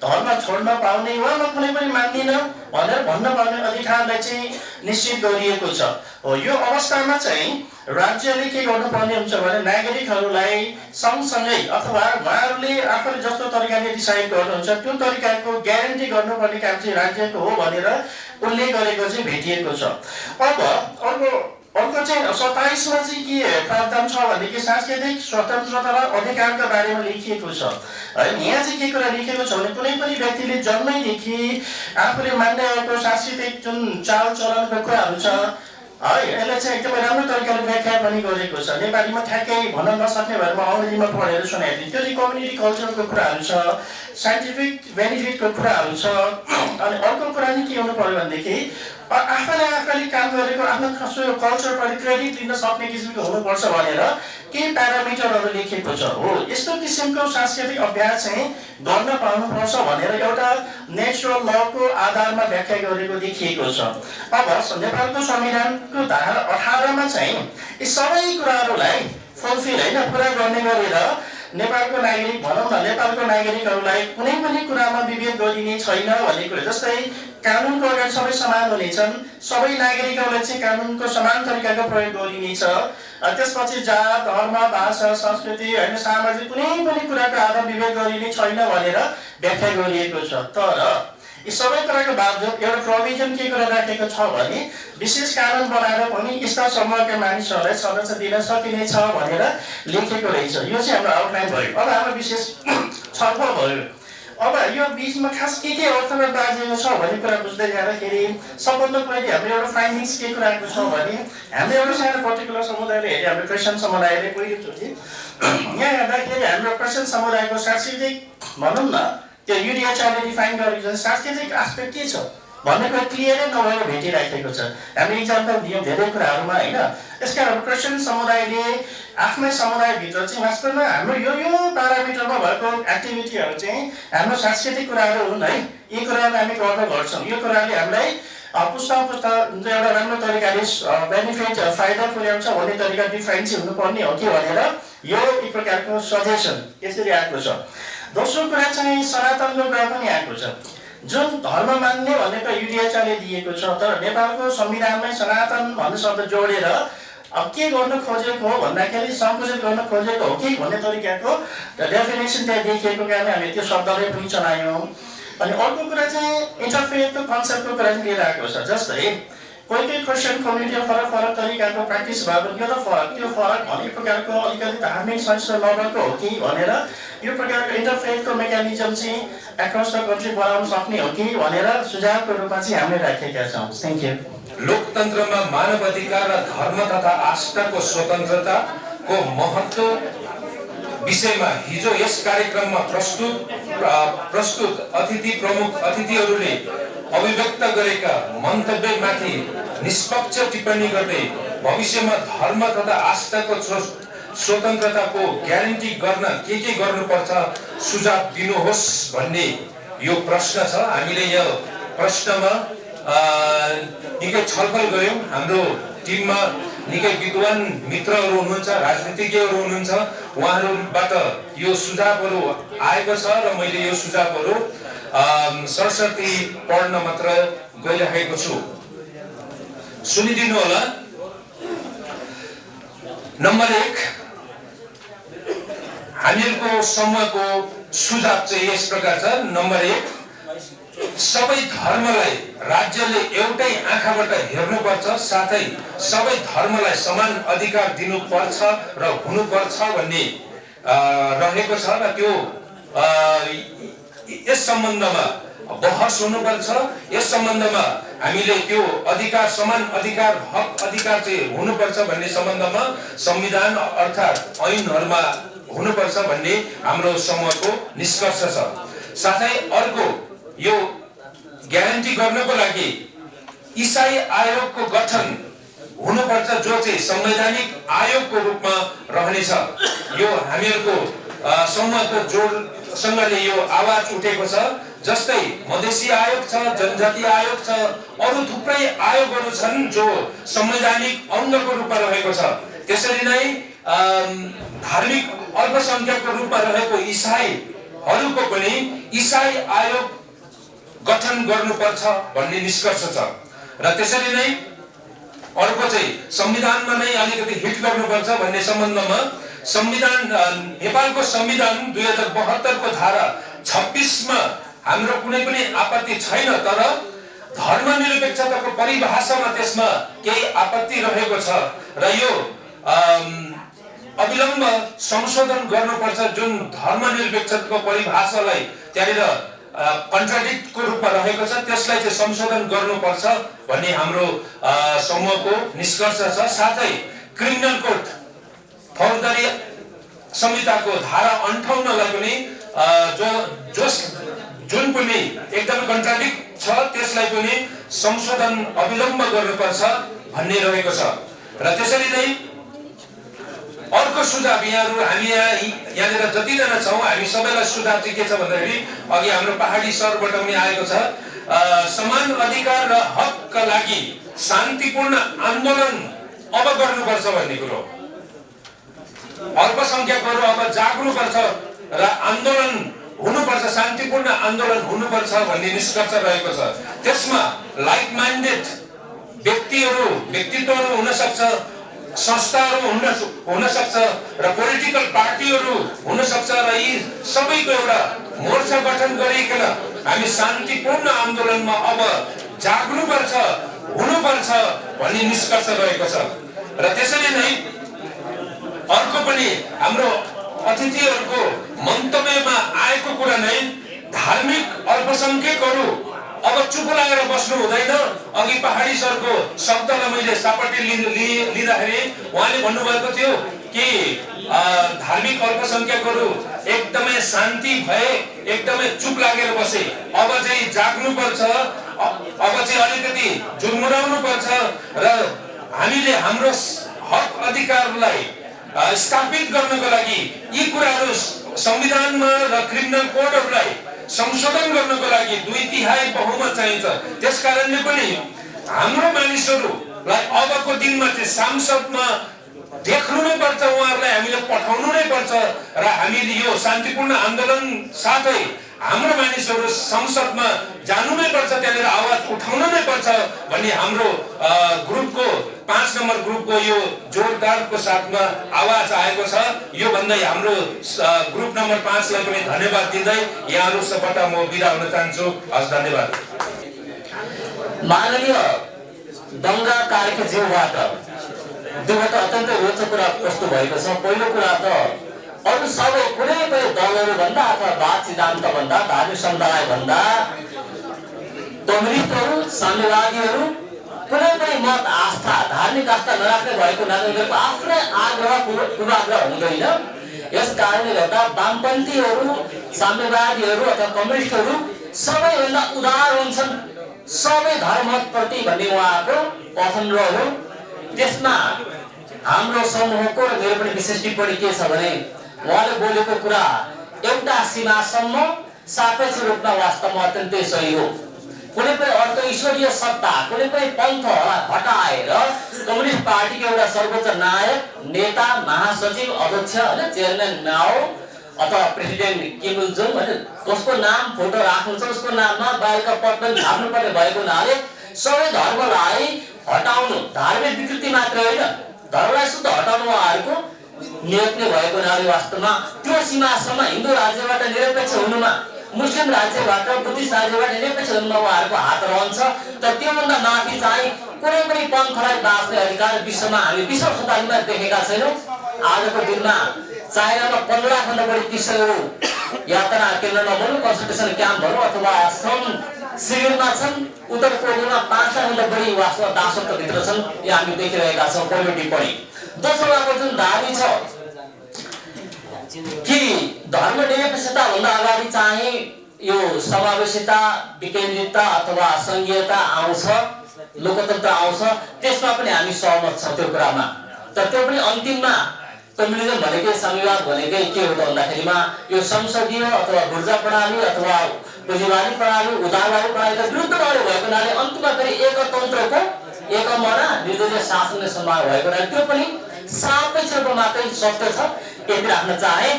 धर्म छोड्न पाउने, उहाँमा कुनै पनि मान्दिन भनेर भन्न पाउने अधिकारलाई चाहिँ निश्चित गरिएको छ। हो यो अवस्थामा चाहिँ राज्यले के गर्नुपर्ने हुन्छ भने नागरिकहरूलाई सँगसँगै अथवा उहाँहरूले आफूले जस्तो तरिकाले डिसाइड गर्नुहुन्छ त्यो तरिकाको ग्यारेन्टी गर्नुपर्ने काम चाहिँ राज्यको हो भनेर उल्लेख गरेको चाहिँ भेटिएको छ। अब अर्को चाहिँ 27 मा चाहिँ के प्रावधान छ भनेदेखि सांस्कृतिक स्वतन्त्रता र अधिकारका बारेमा लेखिएको छ है। यहाँ चाहिँ के कुरा लेखिएको छ भने कुनै पनि व्यक्तिले जन्मैदेखि आफूले मान्दै आएको सांस्कृतिक जुन चालचलनको कुराहरू छ है, यसलाई चाहिँ एकदमै राम्रो तरिकाले व्याख्या पनि गरेको छ। नेपालीमा ठ्याक्कै भन्न नसक्ने भएर म अङ्ग्रेजीमा पढेर सुनाइदिन्छु। त्यो चाहिँ कम्युनिटी कल्चरको कुराहरू छ, साइन्टिफिक बेनिफिटको कुराहरू छ। अनि अर्को कुरा चाहिँ के हुनु पर्यो भनेदेखि आफैले काम गरेको आफ्नो कल्चरप्रति क्रेडिट लिन सक्ने किसिमको हुनुपर्छ भनेर केही प्यारामिटरहरू लेखिएको छ। हो यस्तो किसिमको सांस्कृतिक अभ्यास चाहिँ गर्न पाउनुपर्छ भनेर एउटा नेचुरल लको आधारमा व्याख्या गरेको देखिएको छ। अब नेपालको संविधानको धारा 18 मा चाहिँ यी सबै कुराहरूलाई फुलफिल होइन पुरा गर्ने गरेर नेपालको नागरिक भनौँ न, नेपालको नागरिकहरूलाई कुनै पनि कुरामा विभेद गरिने छैन भन्ने कुरा। जस्तै कानुनको अगाडि सबै समान हुनेछन्, सबै नागरिकहरूलाई चाहिँ कानुनको समान तरिकाको प्रयोग गरिनेछ। त्यसपछि जात, धर्म, भाषा, संस्कृति होइन सामाजिक कुनै पनि कुराको आधारमा विभेद गरिने छैन भनेर व्याख्या गरिएको छ। तर यी सबै कुराको बावजुद एउटा प्रोभिजन के कुरा राखेको छ भने विशेष कानुन बनाएर पनि यस्ता समूहका मानिसहरूलाई संरक्षण दिन सकिनेछ भनेर लेखेको रहेछ। यो चाहिँ हाम्रो आउटलाइन भयो। अब हाम्रो विशेष छलफल भयो। अब यो बिचमा खास के अर्थमा बाजिएको छ भन्ने कुरा बुझ्दै जाँदाखेरि सबभन्दा पहिले हाम्रो एउटा फाइन्डिङ्स के कुराको छ भने हाम्रो एउटा सानो पर्टिकुलर समुदायले हेरे, हाम्रो क्रिस्चियन समुदायले पहिलोचोटि यहाँ हेर्दाखेरि हाम्रो क्रिस्चियन समुदायको सांस्कृतिक भनौँ न त्यो युडिएचआरले डिफाइन गरेको छ सांस्कृतिक एस्पेक्ट के छ भन्ने कुरा क्लियरै नभएर भेटिराखेको छ। हामी इक्जाम्पल दियौँ धेरै कुराहरूमा होइन। यसकारण क्रिस्चियन समुदायले आफ्नै समुदायभित्र चाहिँ वास्तवमा हाम्रो यो प्यारामिटरमा भएको एक्टिभिटीहरू चाहिँ हाम्रो सांस्कृतिक कुराहरू हुन् है। यी कुराहरू हामी गर्न गर्छौँ। यो कुराले हामीलाई पुस्ता एउटा राम्रो तरिकाले बेनिफिट फाइदा पुर्याउँछ भन्ने तरिका डिफाइन चाहिँ हुनुपर्ने हो कि भनेर यो एक प्रकारको सजेसन यसरी आएको छ। दोस्रो कुरा चाहिँ सनातनको कुरा पनि आएको छ। जुन धर्म मान्ने भनेको युडिएचआरले दिएको छ, तर नेपालको संविधानमै सनातन भन्ने शब्द जोडेर अब के गर्न खोजेको हो भन्दाखेरि सङ्कुचित गर्न खोजेको हो कि भन्ने तरिकाको डेफिनेसन त्यहाँ देखिएको कारण हामी त्यो शब्दलाई पनि चलायौँ। अनि अर्को कुरा चाहिँ इन्टरफेथको कन्सेप्टको कुरा चाहिँ लिएर आएको छ। जस्तै कोही क्रिस्चियन कम्युनिटी फरक फरक तरिकाको प्र्याक्टिस भयो भने यो त फरक, त्यो फरक भन्ने प्रकारको अलिकति धार्मिक संस्कार नभएको हो कि भनेर यो प्रकारको इन्टरफेथको मेकानिजम चाहिँ एक्रस द कन्ट्री बनाउन सक्ने हो कि भनेर सुझावको रूपमा चाहिँ हामीले राखेका छौँ। Thank you. लोकतन्त्रमा मानव अधिकार र धर्म तथा आस्थाको स्वतन्त्रताको महत्त्व विषयमा हिजो यस कार्यक्रममा प्रस्तुत प्रमुख अतिथिहरूले अभिव्यक्त गरेका मन्तव्यमाथि निष्पक्ष टिप्पणी गर्दै भविष्यमा धर्म तथा आस्थाको स्वतन्त्रताको ग्यारेन्टी गर्न के गर्नुपर्छ सुझाव दिनुहोस् भन्ने यो प्रश्न छ। हामीले यो प्रश्नमा निकै छलफल गऱ्यौँ। हाम्रो टिममा निकै विद्वान मित्रहरू हुनुहुन्छ, राजनीतिज्ञहरू हुनुहुन्छ, उहाँहरूबाट यो सुझावहरू आएको छ र मैले यो सुझावहरू सरस्वती पढ्न मात्र गइरहेको छु। सुनिदिनु होला। नम्बर 1, हामीहरूको समूहको सुझाव चाहिँ यस प्रकार छ। नम्बर 1, सबै धर्मलाई राज्यले एउटै आँखाबाट हेर्नुपर्छ, साथै सबै धर्मलाई समान अधिकार दिनुपर्छ र हुनुपर्छ भन्ने रहेको छ र त्यो यस सम्बन्धमा बहस हुनुपर्छ। यस सम्बन्धमा हामीले त्यो अधिकार, समान अधिकार, हक अधिकार चाहिँ हुनुपर्छ भन्ने सम्बन्धमा संविधान अर्थात् ऐनहरूमा हुनुपर्छ भन्ने हाम्रो समूहको निष्कर्ष छ। साथै अर्को, यो ग्यारेन्टी गर्नको लागि इसाई आयोगको गठन हुनुपर्छ, जो चाहिँ संवैधानिक आयोगको रूपमा रहनेछ। यो हामीहरूको समूहको जोडसँगले यो आवाज उठेको छ। जस्तै मधेसी आयोग छ, जनजाति आयोग छ, अरू थुप्रै आयोगहरू छन् जो संवैधानिक अङ्गको रूपमा रहेको छ। त्यसरी नै धार्मिक अल्पसङ्ख्यकको रूपमा रहेको इसाईहरूको पनि इसाई आयोग गठन गर्नुपर्छ भन्ने निष्कर्ष छ। र त्यसरी नै अर्को चाहिँ संविधानमा नै अलिकति हिट गर्नुपर्छ भन्ने सम्बन्धमा नेपालको संविधान 2072 को धारा 26 मा हाम्रो कुनै पनि आपत्ति छैन, तर धर्मनिरपेक्षताको परिभाषामा त्यसमा केही आपत्ति रहेको छ र यो अविलम्ब संशोधन गर्नुपर्छ। जुन धर्मनिरपेक्षताको परिभाषालाई त्यहाँनिर कन्ट्राडिक्टको रूपमा रहेको छ, त्यसलाई चाहिँ संशोधन गर्नुपर्छ भन्ने हाम्रो समूहको निष्कर्ष छ। साथै क्रिमिनल कोड, फौजदारी संहिताको धारा 58 लाई पनि जुन पनि एकदमै कन्ट्राडिक्ट छ, त्यसलाई पनि संशोधन अविलम्ब गर्नुपर्छ भन्ने रहेको छ। र त्यसरी नै अर्को सुझाव, हामी यहाँनिर जतिजना छौँ हामी सबैलाई सुझाव चाहिँ के छ भन्दाखेरि अघि हाम्रो पहाडी सरबाट पनि आएको छ, समान अधिकार र हकका लागि शान्तिपूर्ण आन्दोलन अब गर्नुपर्छ भन्ने कुरो। अल्पसङ्ख्यकहरू अब जाग्नुपर्छ र आन्दोलन हुनुपर्छ, शान्तिपूर्ण आन्दोलन हुनुपर्छ भन्ने निष्कर्ष रहेको छ। त्यसमा लाइक माइन्डेड व्यक्तित्वहरू हुन सक्छ, संस्थाहरू हुन सक्छ र पोलिटिकल पार्टीहरू हुन सक्छ र यी सबैको एउटा मोर्चा गठन गरिकन हामी शान्तिपूर्ण आन्दोलनमा अब जाग्नुपर्छ, हुनुपर्छ भन्ने निष्कर्ष रहेको छ। र त्यसरी नै अर्को पनि हाम्रो अतिथिहरूको मन्तव्यमा आएको कुरा नै धार्मिक अल्पसङ्ख्यकहरू अब चुप लागेर बस्नु हुँदैन। अघि पहाडी सरको शब्दलाई मैले सापट्टि लिँदाखेरि उहाँले भन्नुभएको थियो कि धार्मिक अल्पसङ्ख्यकहरू एकदमै शान्ति भए, एकदमै चुप लागेर बसे, अब चाहिँ जाग्नुपर्छ, अब चाहिँ अलिकति झुलमुराउनु पर्छ र हामीले हाम्रो हक अधिकारलाई स्थापित गर्नको लागि यी कुराहरू संविधानमा र क्रिमिनल कोडहरूलाई संशोधन गर्नको लागि 2/3 बहुमत चाहिन्छ। त्यसकारणले पनि हाम्रो मानिसहरूलाई अबको दिनमा चाहिँ संसदमा देख्नु नै पर्छ, उहाँहरूलाई हामीले पठाउनु नै पर्छ र हामीले यो शान्तिपूर्ण आन्दोलन साथै हाम्रो मानिसहरू संसदमा जानु नै पर्छ, त्यहाँनिर आवाज उठाउन नै पर्छ भन्ने हाम्रो ग्रुपको 5 नम्बर ग्रुपको यो जोरदारको साथमा आवाज आएको छ। यो भन्दै हाम्रो ग्रुप नम्बर 5 लाई पनि धन्यवाद दिँदै यहाँहरू सबैबाट म बिदा हुन चाहन्छु। हस्, धन्यवाद। माननीय दङ्गा कार्यज्यूबाट दुईवटा अत्यन्तै रोचक कुरा प्रस्तुत भएको छ। पहिलो कुरा त अरू सबै कुनै पनि दलहरू भन्दा अथवा वाद सिद्धान्त भन्दा धार्मिक समुदाय भन्दा कम्युनिस्टहरू साम्यवादीहरू कुनै पनि मत आस्था धार्मिक आस्था नराख्ने भएको नाताले उनीहरूको आफ्नै आग्रह पूर्वाग्रह हुँदैन। यस कारणले गर्दा वामपन्थीहरू साम्यवादीहरू अथवा कम्युनिस्टहरू सबैभन्दा उदार हुन्छन्, सबै धर्मप्रति भन्ने उहाँको कथन रह्यो। त्यसमा हाम्रो समूहको र मेरो पनि विशेष टिप्पणी के छ भने उहाँले बोलेको कुरा एउटा सीमासम्म सापेक्ष रूपमा वास्तवमा अत्यन्तै सही हो। कुनै पनि अर्थ ईश्वरीय सत्ता कुनै पनि पन्थ हटाएर कम्युनिस्ट पार्टीको एउटा सर्वोच्च नायक नेता महासचिव अध्यक्ष होइन चेयरम्यान माओ अथवा प्रेसिडेन्ट किम इल जुङ होइन कसको नाम फोटो राख्नु छ उसको नाममा बाहिरका पद पनि छाप्नुपर्ने भएको हुनाले सबै धर्मलाई हटाउनु धार्मिक विकृति मात्र होइन, धर्मलाई शुद्ध हटाउनु उहाँहरूको नियत नै भएको हुनाले वास्तवमा त्यो सीमासम्म हिन्दू राज्यबाट निरपेक्ष हुनुमा मुस्लिम राज्यबाट बुद्धिस्ट राज्यबाट निरपेक्ष हुनुमा उहाँहरूको हात रहन्छ। तर त्योभन्दा माथि चाहिँ कुनै पनि पन्थलाई बाँच्ने अधिकार विश्वमा हामी 20औं शताब्दीमा देखेका छैनौँ। आजको दिनमा चाइनामा 15 लाखभन्दा बढी क्रिस्चियनहरू यातना केन्द्रमा भनौँ कन्सन्ट्रेसन क्याम्प भनौँ अथवा श्रम शिविरमा छन्। उत्तर कोरियामा 5 लाखभन्दा बढी वास्तवमा दासत्वभित्र छन्। यो हामी देखिरहेका छौँ। पहिलो टिप्पणी। दोस्रो जुन दाबी छ कि धर्म निरपेक्षता भन्दा अगाडि चाहिँ यो समावेशिता विकेन्द्रितता अथवा संघीयता आउँछ, लोकतन्त्र आउँछ, त्यसमा पनि हामी सहमत छौँ त्यो कुरामा। तर त्यो पनि अन्तिममा कम्युनिजम भनेकै साम्यवाद भनेकै के हो त भन्दाखेरिमा यो संसदीय अथवा ऊर्जा प्रणाली अथवा पुँजीवादी प्रणाली उदारवादी प्रणालीका विरुद्धमा भएको हुनाले अन्तिममा फेरि एकतन्त्रको एकमना निर्दलीय शासनले सम्भार भएको हुनाले त्यो पनि सापेक्ष रूपमा मात्रै सत्य छ। यति राख्न चाहे।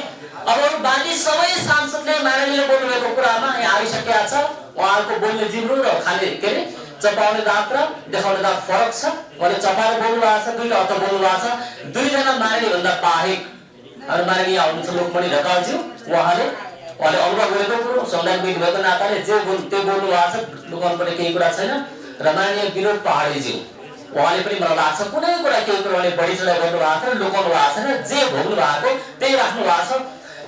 अब बाँकी सबै सांसदले माननीयले बोल्नुभएको कुरामा यहाँ आइसकेका छ। उहाँहरूको बोल्ने जिब्रो र खाने के अरे चपाउने दाँत र देखाउने दाँत फरक छ। उहाँले चपाएर बोल्नु भएको छ, दुईटा अर्थ बोल्नु भएको छ। दुईजना माननीय भन्दा बाहेक अरू माननीय हुनुहुन्छ लोकमणि ढकालज्यू, उहाँले अनुभव गरेको कुरो समुदाय विद भएको नाताले जे त्यो बोल्नु भएको छ, लुकाउनु पर्ने केही कुरा छैन। र माननीय विनोद पहाडीज्यू उहाँले पनि मलाई लाग्छ कुनै कुरा केही कुराले बढी चढाइ गर्नु भएको छ, लुकाउनु भएको छैन, जे भोग्नु भएको त्यही राख्नु भएको छ।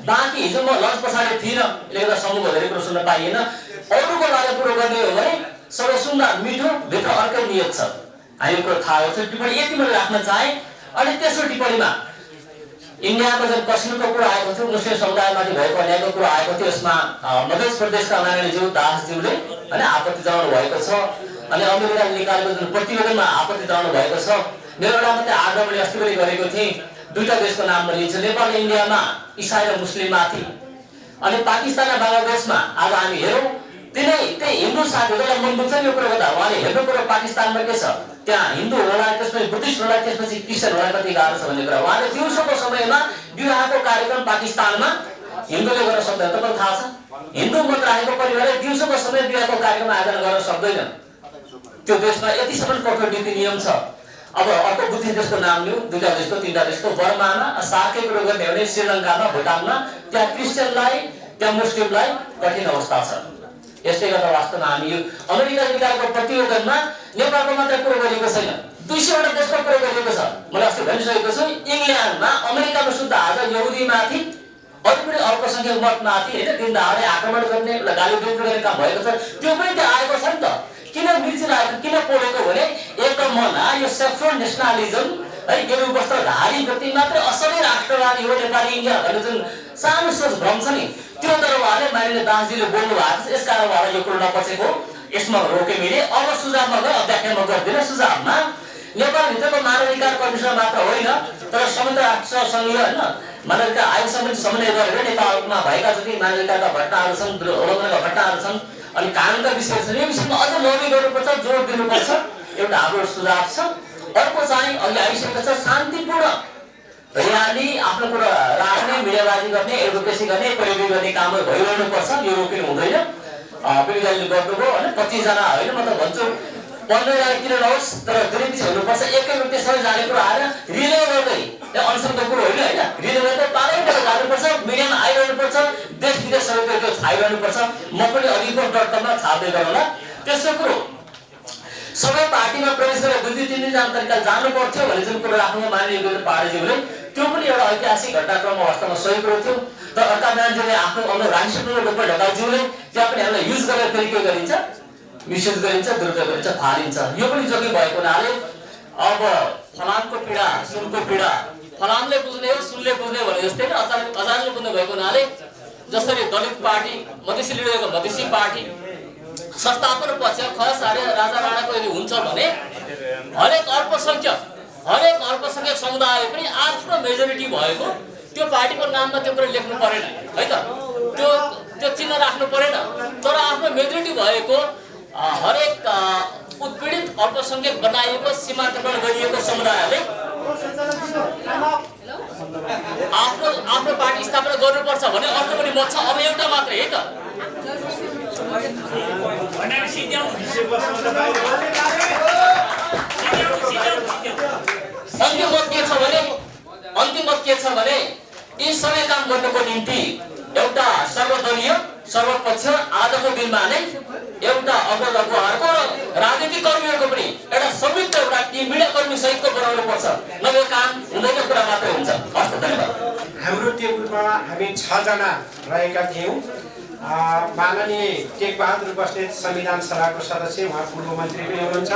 बाँकी हिजो म लन्च पछाडि थिइनँ, यसले गर्दा समूहको धेरै कुरो सुन्न पाइएन। अरूको बारे कुरो गर्ने हो भने सबै सुन्दा मिठो, भित्र अर्कै नियत छ, हामी कुरो थाहा हुन्छ। टिप्पणी यति मैले राख्न चाहेँ। अनि तेस्रो टिप्पणीमा इन्डियाको जुन कश्मीरको कुरा आएको थियो, मुस्लिम समुदायमाथि भएको अन्यायको कुरा आएको थियो, यसमा मध्य प्रदेशका माननीयज्यू दासज्यूले होइन आपत्ति जनाउनु भएको छ। अनि अमेरिकाले निकालेको जुन प्रतिवेदनमा आपत्ति जनाउनु भएको छ। मेरो एउटा मात्रै आग्रह मैले अस्ति पनि गरेको थिएँ, दुईटा देशको नाम म लिन्छु, नेपाल इन्डियामा इसाई र मुस्लिममाथि, अनि पाकिस्तान र बङ्गलादेशमा आज हामी हेरौँ त्यही हिन्दू साथीहरूलाई मन बुझ्छ यो कुरो गर्दा। उहाँले हेर्नु कुरो पाकिस्तानमा के छ, त्यहाँ हिन्दू होला, त्यसपछि बुद्धिस्ट होला, त्यसपछि क्रिस्चियन होला, कति गाह्रो छ भन्ने कुरा। उहाँले दिउँसोको समयमा विवाहको कार्यक्रम पाकिस्तानमा हिन्दूले गर्न सक्दैन, तपाईँलाई थाहा छ। हिन्दू मत राखेको परिवारले दिउँसोको समय विवाहको कार्यक्रम आयोजना गर्न सक्दैन। त्यो देशमा यतिसम्म कठोर नीति नियम छ। अब अर्को बुद्धिस्ट देशको नाम लिउँ, दुईटा देशको तीनटा देशको। बर्मामा सार्कै कुरो गर्ने हो भने श्रीलङ्कामा भुटानमा त्यहाँ क्रिस्चियनलाई त्यहाँ मुस्लिमलाई कठिन अवस्था छ। यसले गर्दा वास्तवमा हामी यो अमेरिका निकालेको प्रतिवेदनमा नेपालको मात्रै कुरो गरिएको छैन, 200वटा देशको कुरो गरिएको छ। मैले अस्ति भनिसकेको छु, इङ्ल्यान्डमा अमेरिकामा शुद्ध आज यहुदीमाथि अरू पनि अल्पसङ्ख्यक मतमाथि होइन दिनदहाडे आक्रमण गर्ने गाली गर्ने काम भएको छ। त्यो पनि त्यहाँ आएको छ नि त। किन मिर्चिरहेको किन पोलेको भने एकमना यो सेक्सुअल नेसनलिजम है गेरु वस्त्रधारी व्यक्ति मात्रै असलै राष्ट्रवादी हो नेपाली इन्डिया भन्ने जुन सानो सोच भ्रम छ नि त्यो। तर उहाँले माननीय दासजीले बोल्नु भएको छ, यसकारण उहाँलाई यो कुरो नपचेको यसमा रोके मैले। अब सुझावमा गए व्याख्यामा गर्दिनँ। सुझावमा नेपालभित्रको मानवाधिकार कमिसन मात्र होइन तर संयुक्त राष्ट्र सङ्घीय होइन मानवाधिकार आयोग समिति समन्वय गरेर नेपालमा भएका जति मानवाधिकारका घटनाहरू छन्, उल्लङ्घनका घटनाहरू छन् अनि कानुनका विषय छ, यो विषयमा अझ लबी गर्नुपर्छ, जोड दिनुपर्छ, एउटा हाम्रो सुझाव छ। अर्को चाहिँ अघि आइसकेको छ शान्तिपूर्ण र्याली आफ्नो कुरा राख्ने मीडियाबाजी गर्ने, एडभोकेसी गर्ने, प्रयोगी गर्ने कामहरू भइरहनुपर्छ। यो रोकिनु हुँदैन। पीडितले गर्नुभयो होइन, 25 जना होइन, म त भन्छु 15 जना किन नहोस्, तर दुर्नीति हुनुपर्छ। एकै व्यक्ति सबै जाने कुरो आएर रिले गर्दै त्यो अनसनको कुरो होइन होइन, रिले गर्दै पालैबाट जानुपर्छ, मिडियामा आइरहनुपर्छ, देश विदेश सबैतिर त्यो छाइरहनुपर्छ। म पनि अलिकति डरतमा छाप्दै गरौँला। त्यसो कुरो सबै पार्टीमा प्रवेश गरेर 2-3 दिन तरिका जानु पर्थ्यो भन्ने जुन कुरो राख्नुमा मानिएको पार्टीज्यूले, त्यो पनि एउटा ऐतिहासिक घटनाक्रम वास्तवमा सही कुरो थियो। तर अर्का मान्छेले आफ्नो अनुसार राष्ट्रपति रूपमा ढकालज्यूले त्यहाँ पनि हामीलाई युज गरेर फेरि के गरिन्छ, मिसयुज गरिन्छ, दुरुपयोग गरिन्छ, फालिन्छ। यो पनि जोखिम भएको हुनाले अब फलामको पीडा सुनको पीडा फलामले बुझ्ने हो सुनले बुझ्ने भने जस्तै अचानक बुझ्ने भएको हुनाले जसरी दलित पार्टी मधेसी लिडरको मधेसी पार्टी संस्थापन पक्ष खस हारे राजा राणाको यदि हुन्छ भने हरेक अल्पसंख्यक समुदाय पनि आफ्नो मेजोरिटी भएको त्यो पार्टीको नाममा त्यो कुरा लेख्नु परेन है त, त्यो चिन्ह राख्नु परेन। तर आफ्नो मेजोरिटी भएको हरेक उत्पीडित अल्पसंख्यक बनाइएको सीमान्तकरण गरिएको समुदायले आफ्नो पार्टी स्थापना गर्नुपर्छ भने अर्थ पनि मत छ। अब एउटा मात्रै है त, अन्तिम मत के छ भने यी सबै काम गर्नको निम्ति एउटा सर्वदलीय सर्वपक्ष आजको दिनमा नै एउटा अग्रजहरूको र राजनीतिक कर्मीहरूको पनि एउटा संयुक्त एउटा टिम मिडिया कर्मी सहितको बनाउनु पर्छ, नभए काम हुँदैन, कुरा मात्रै हुन्छ। हस्, धन्यवाद। हाम्रो टेबलमा हामी 6 जना रहेका थियौँ। माननीय टेकबहादुर बस्नेत संविधान सभाको सदस्य, उहाँ पूर्व मन्त्री पनि हुनुहुन्छ।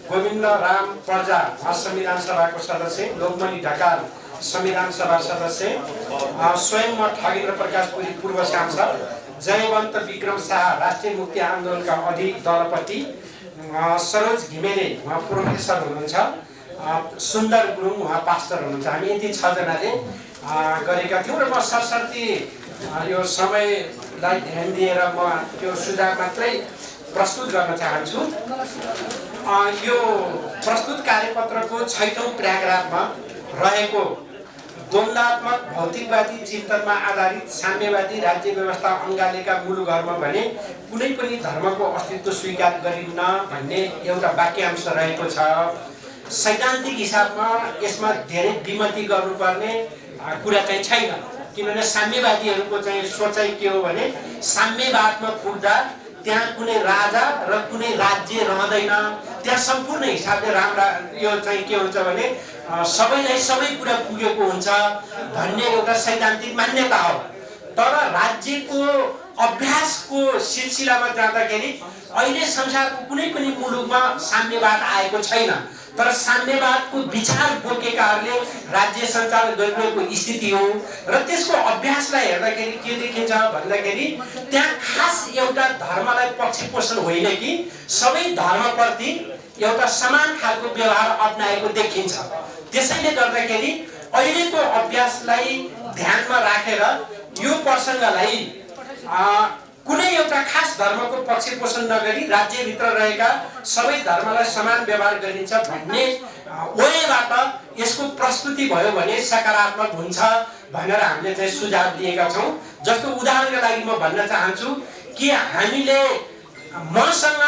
गोविन्द राम पर्जा उहाँ संविधान सभाको सदस्य। लोकमणि ढकाल संविधान सभा सदस्य। स्वयं म ठगेन्द्र प्रकाश पुरी पूर्व सांसद। जयवन्त विक्रम शाह राष्ट्रिय मुक्ति आन्दोलनका अधिदलपति। सरोज घिमिरे उहाँ प्रोफेसर हुनुहुन्छ। सुन्दर गुरुङ उहाँ पास्टर हुनुहुन्छ। हामी यति 6 जनाले गरेका थियौँ र म सरसर्ती यो समयलाई ध्यान दिएर म त्यो सुझाव मात्रै प्रस्तुत गर्न चाहन्छु। यो प्रस्तुत कार्यपत्रको 6औं प्याराग्राफमा रहेको द्वन्द्वात्मक भौतिकवादी चिन्तनमा आधारित साम्यवादी राज्य व्यवस्था अङ्गालेका मुलुकहरूमा भने कुनै पनि धर्मको अस्तित्व स्वीकार गरिन्न भन्ने एउटा वाक्यांश रहेको छ। सैद्धान्तिक हिसाबमा यसमा धेरै विमति गर्नुपर्ने कुरा चाहिँ छैन, किनभने साम्यवादीहरूको चाहिँ सोचाइ के हो भने साम्यवादमा पुग्दा त्यहाँ कुनै राजा र कुनै राज्य रहँदैन, त्यहाँ सम्पूर्ण हिसाबले यो चाहिँ के हुन्छ भने सबैलाई सबै कुरा पुगेको हुन्छ भन्ने एउटा सैद्धान्तिक मान्यता हो। तर राज्यको अभ्यासको सिलसिलामा जाँदाखेरि अहिले संसारको कुनै पनि मुलुकमा साम्यवाद आएको छैन, तर साम्यवादको विचार बोकेकाहरूले राज्य सञ्चालन गरिरहेको स्थिति हो। र त्यसको अभ्यासलाई हेर्दाखेरि के देखिन्छ भन्दाखेरि त्यहाँ खास एउटा धर्मलाई पक्षपोषण होइन कि सबै धर्मप्रति एउटा समान खालको व्यवहार अपनाएको देखिन्छ। त्यसैले गर्दाखेरि अहिलेको अभ्यासलाई ध्यानमा राखेर यो प्रसङ्गलाई कुनै एउटा खास धर्मको पक्षपोषण नगरी राज्यभित्र रहेका सबै धर्मलाई समान व्यवहार गरिन्छ भन्ने वेबाट यसको प्रस्तुति भयो भने सकारात्मक हुन्छ भनेर हामीले चाहिँ सुझाव दिएका छौँ। जस्तो उदाहरणका लागि म भन्न चाहन्छु कि हामीले मसँग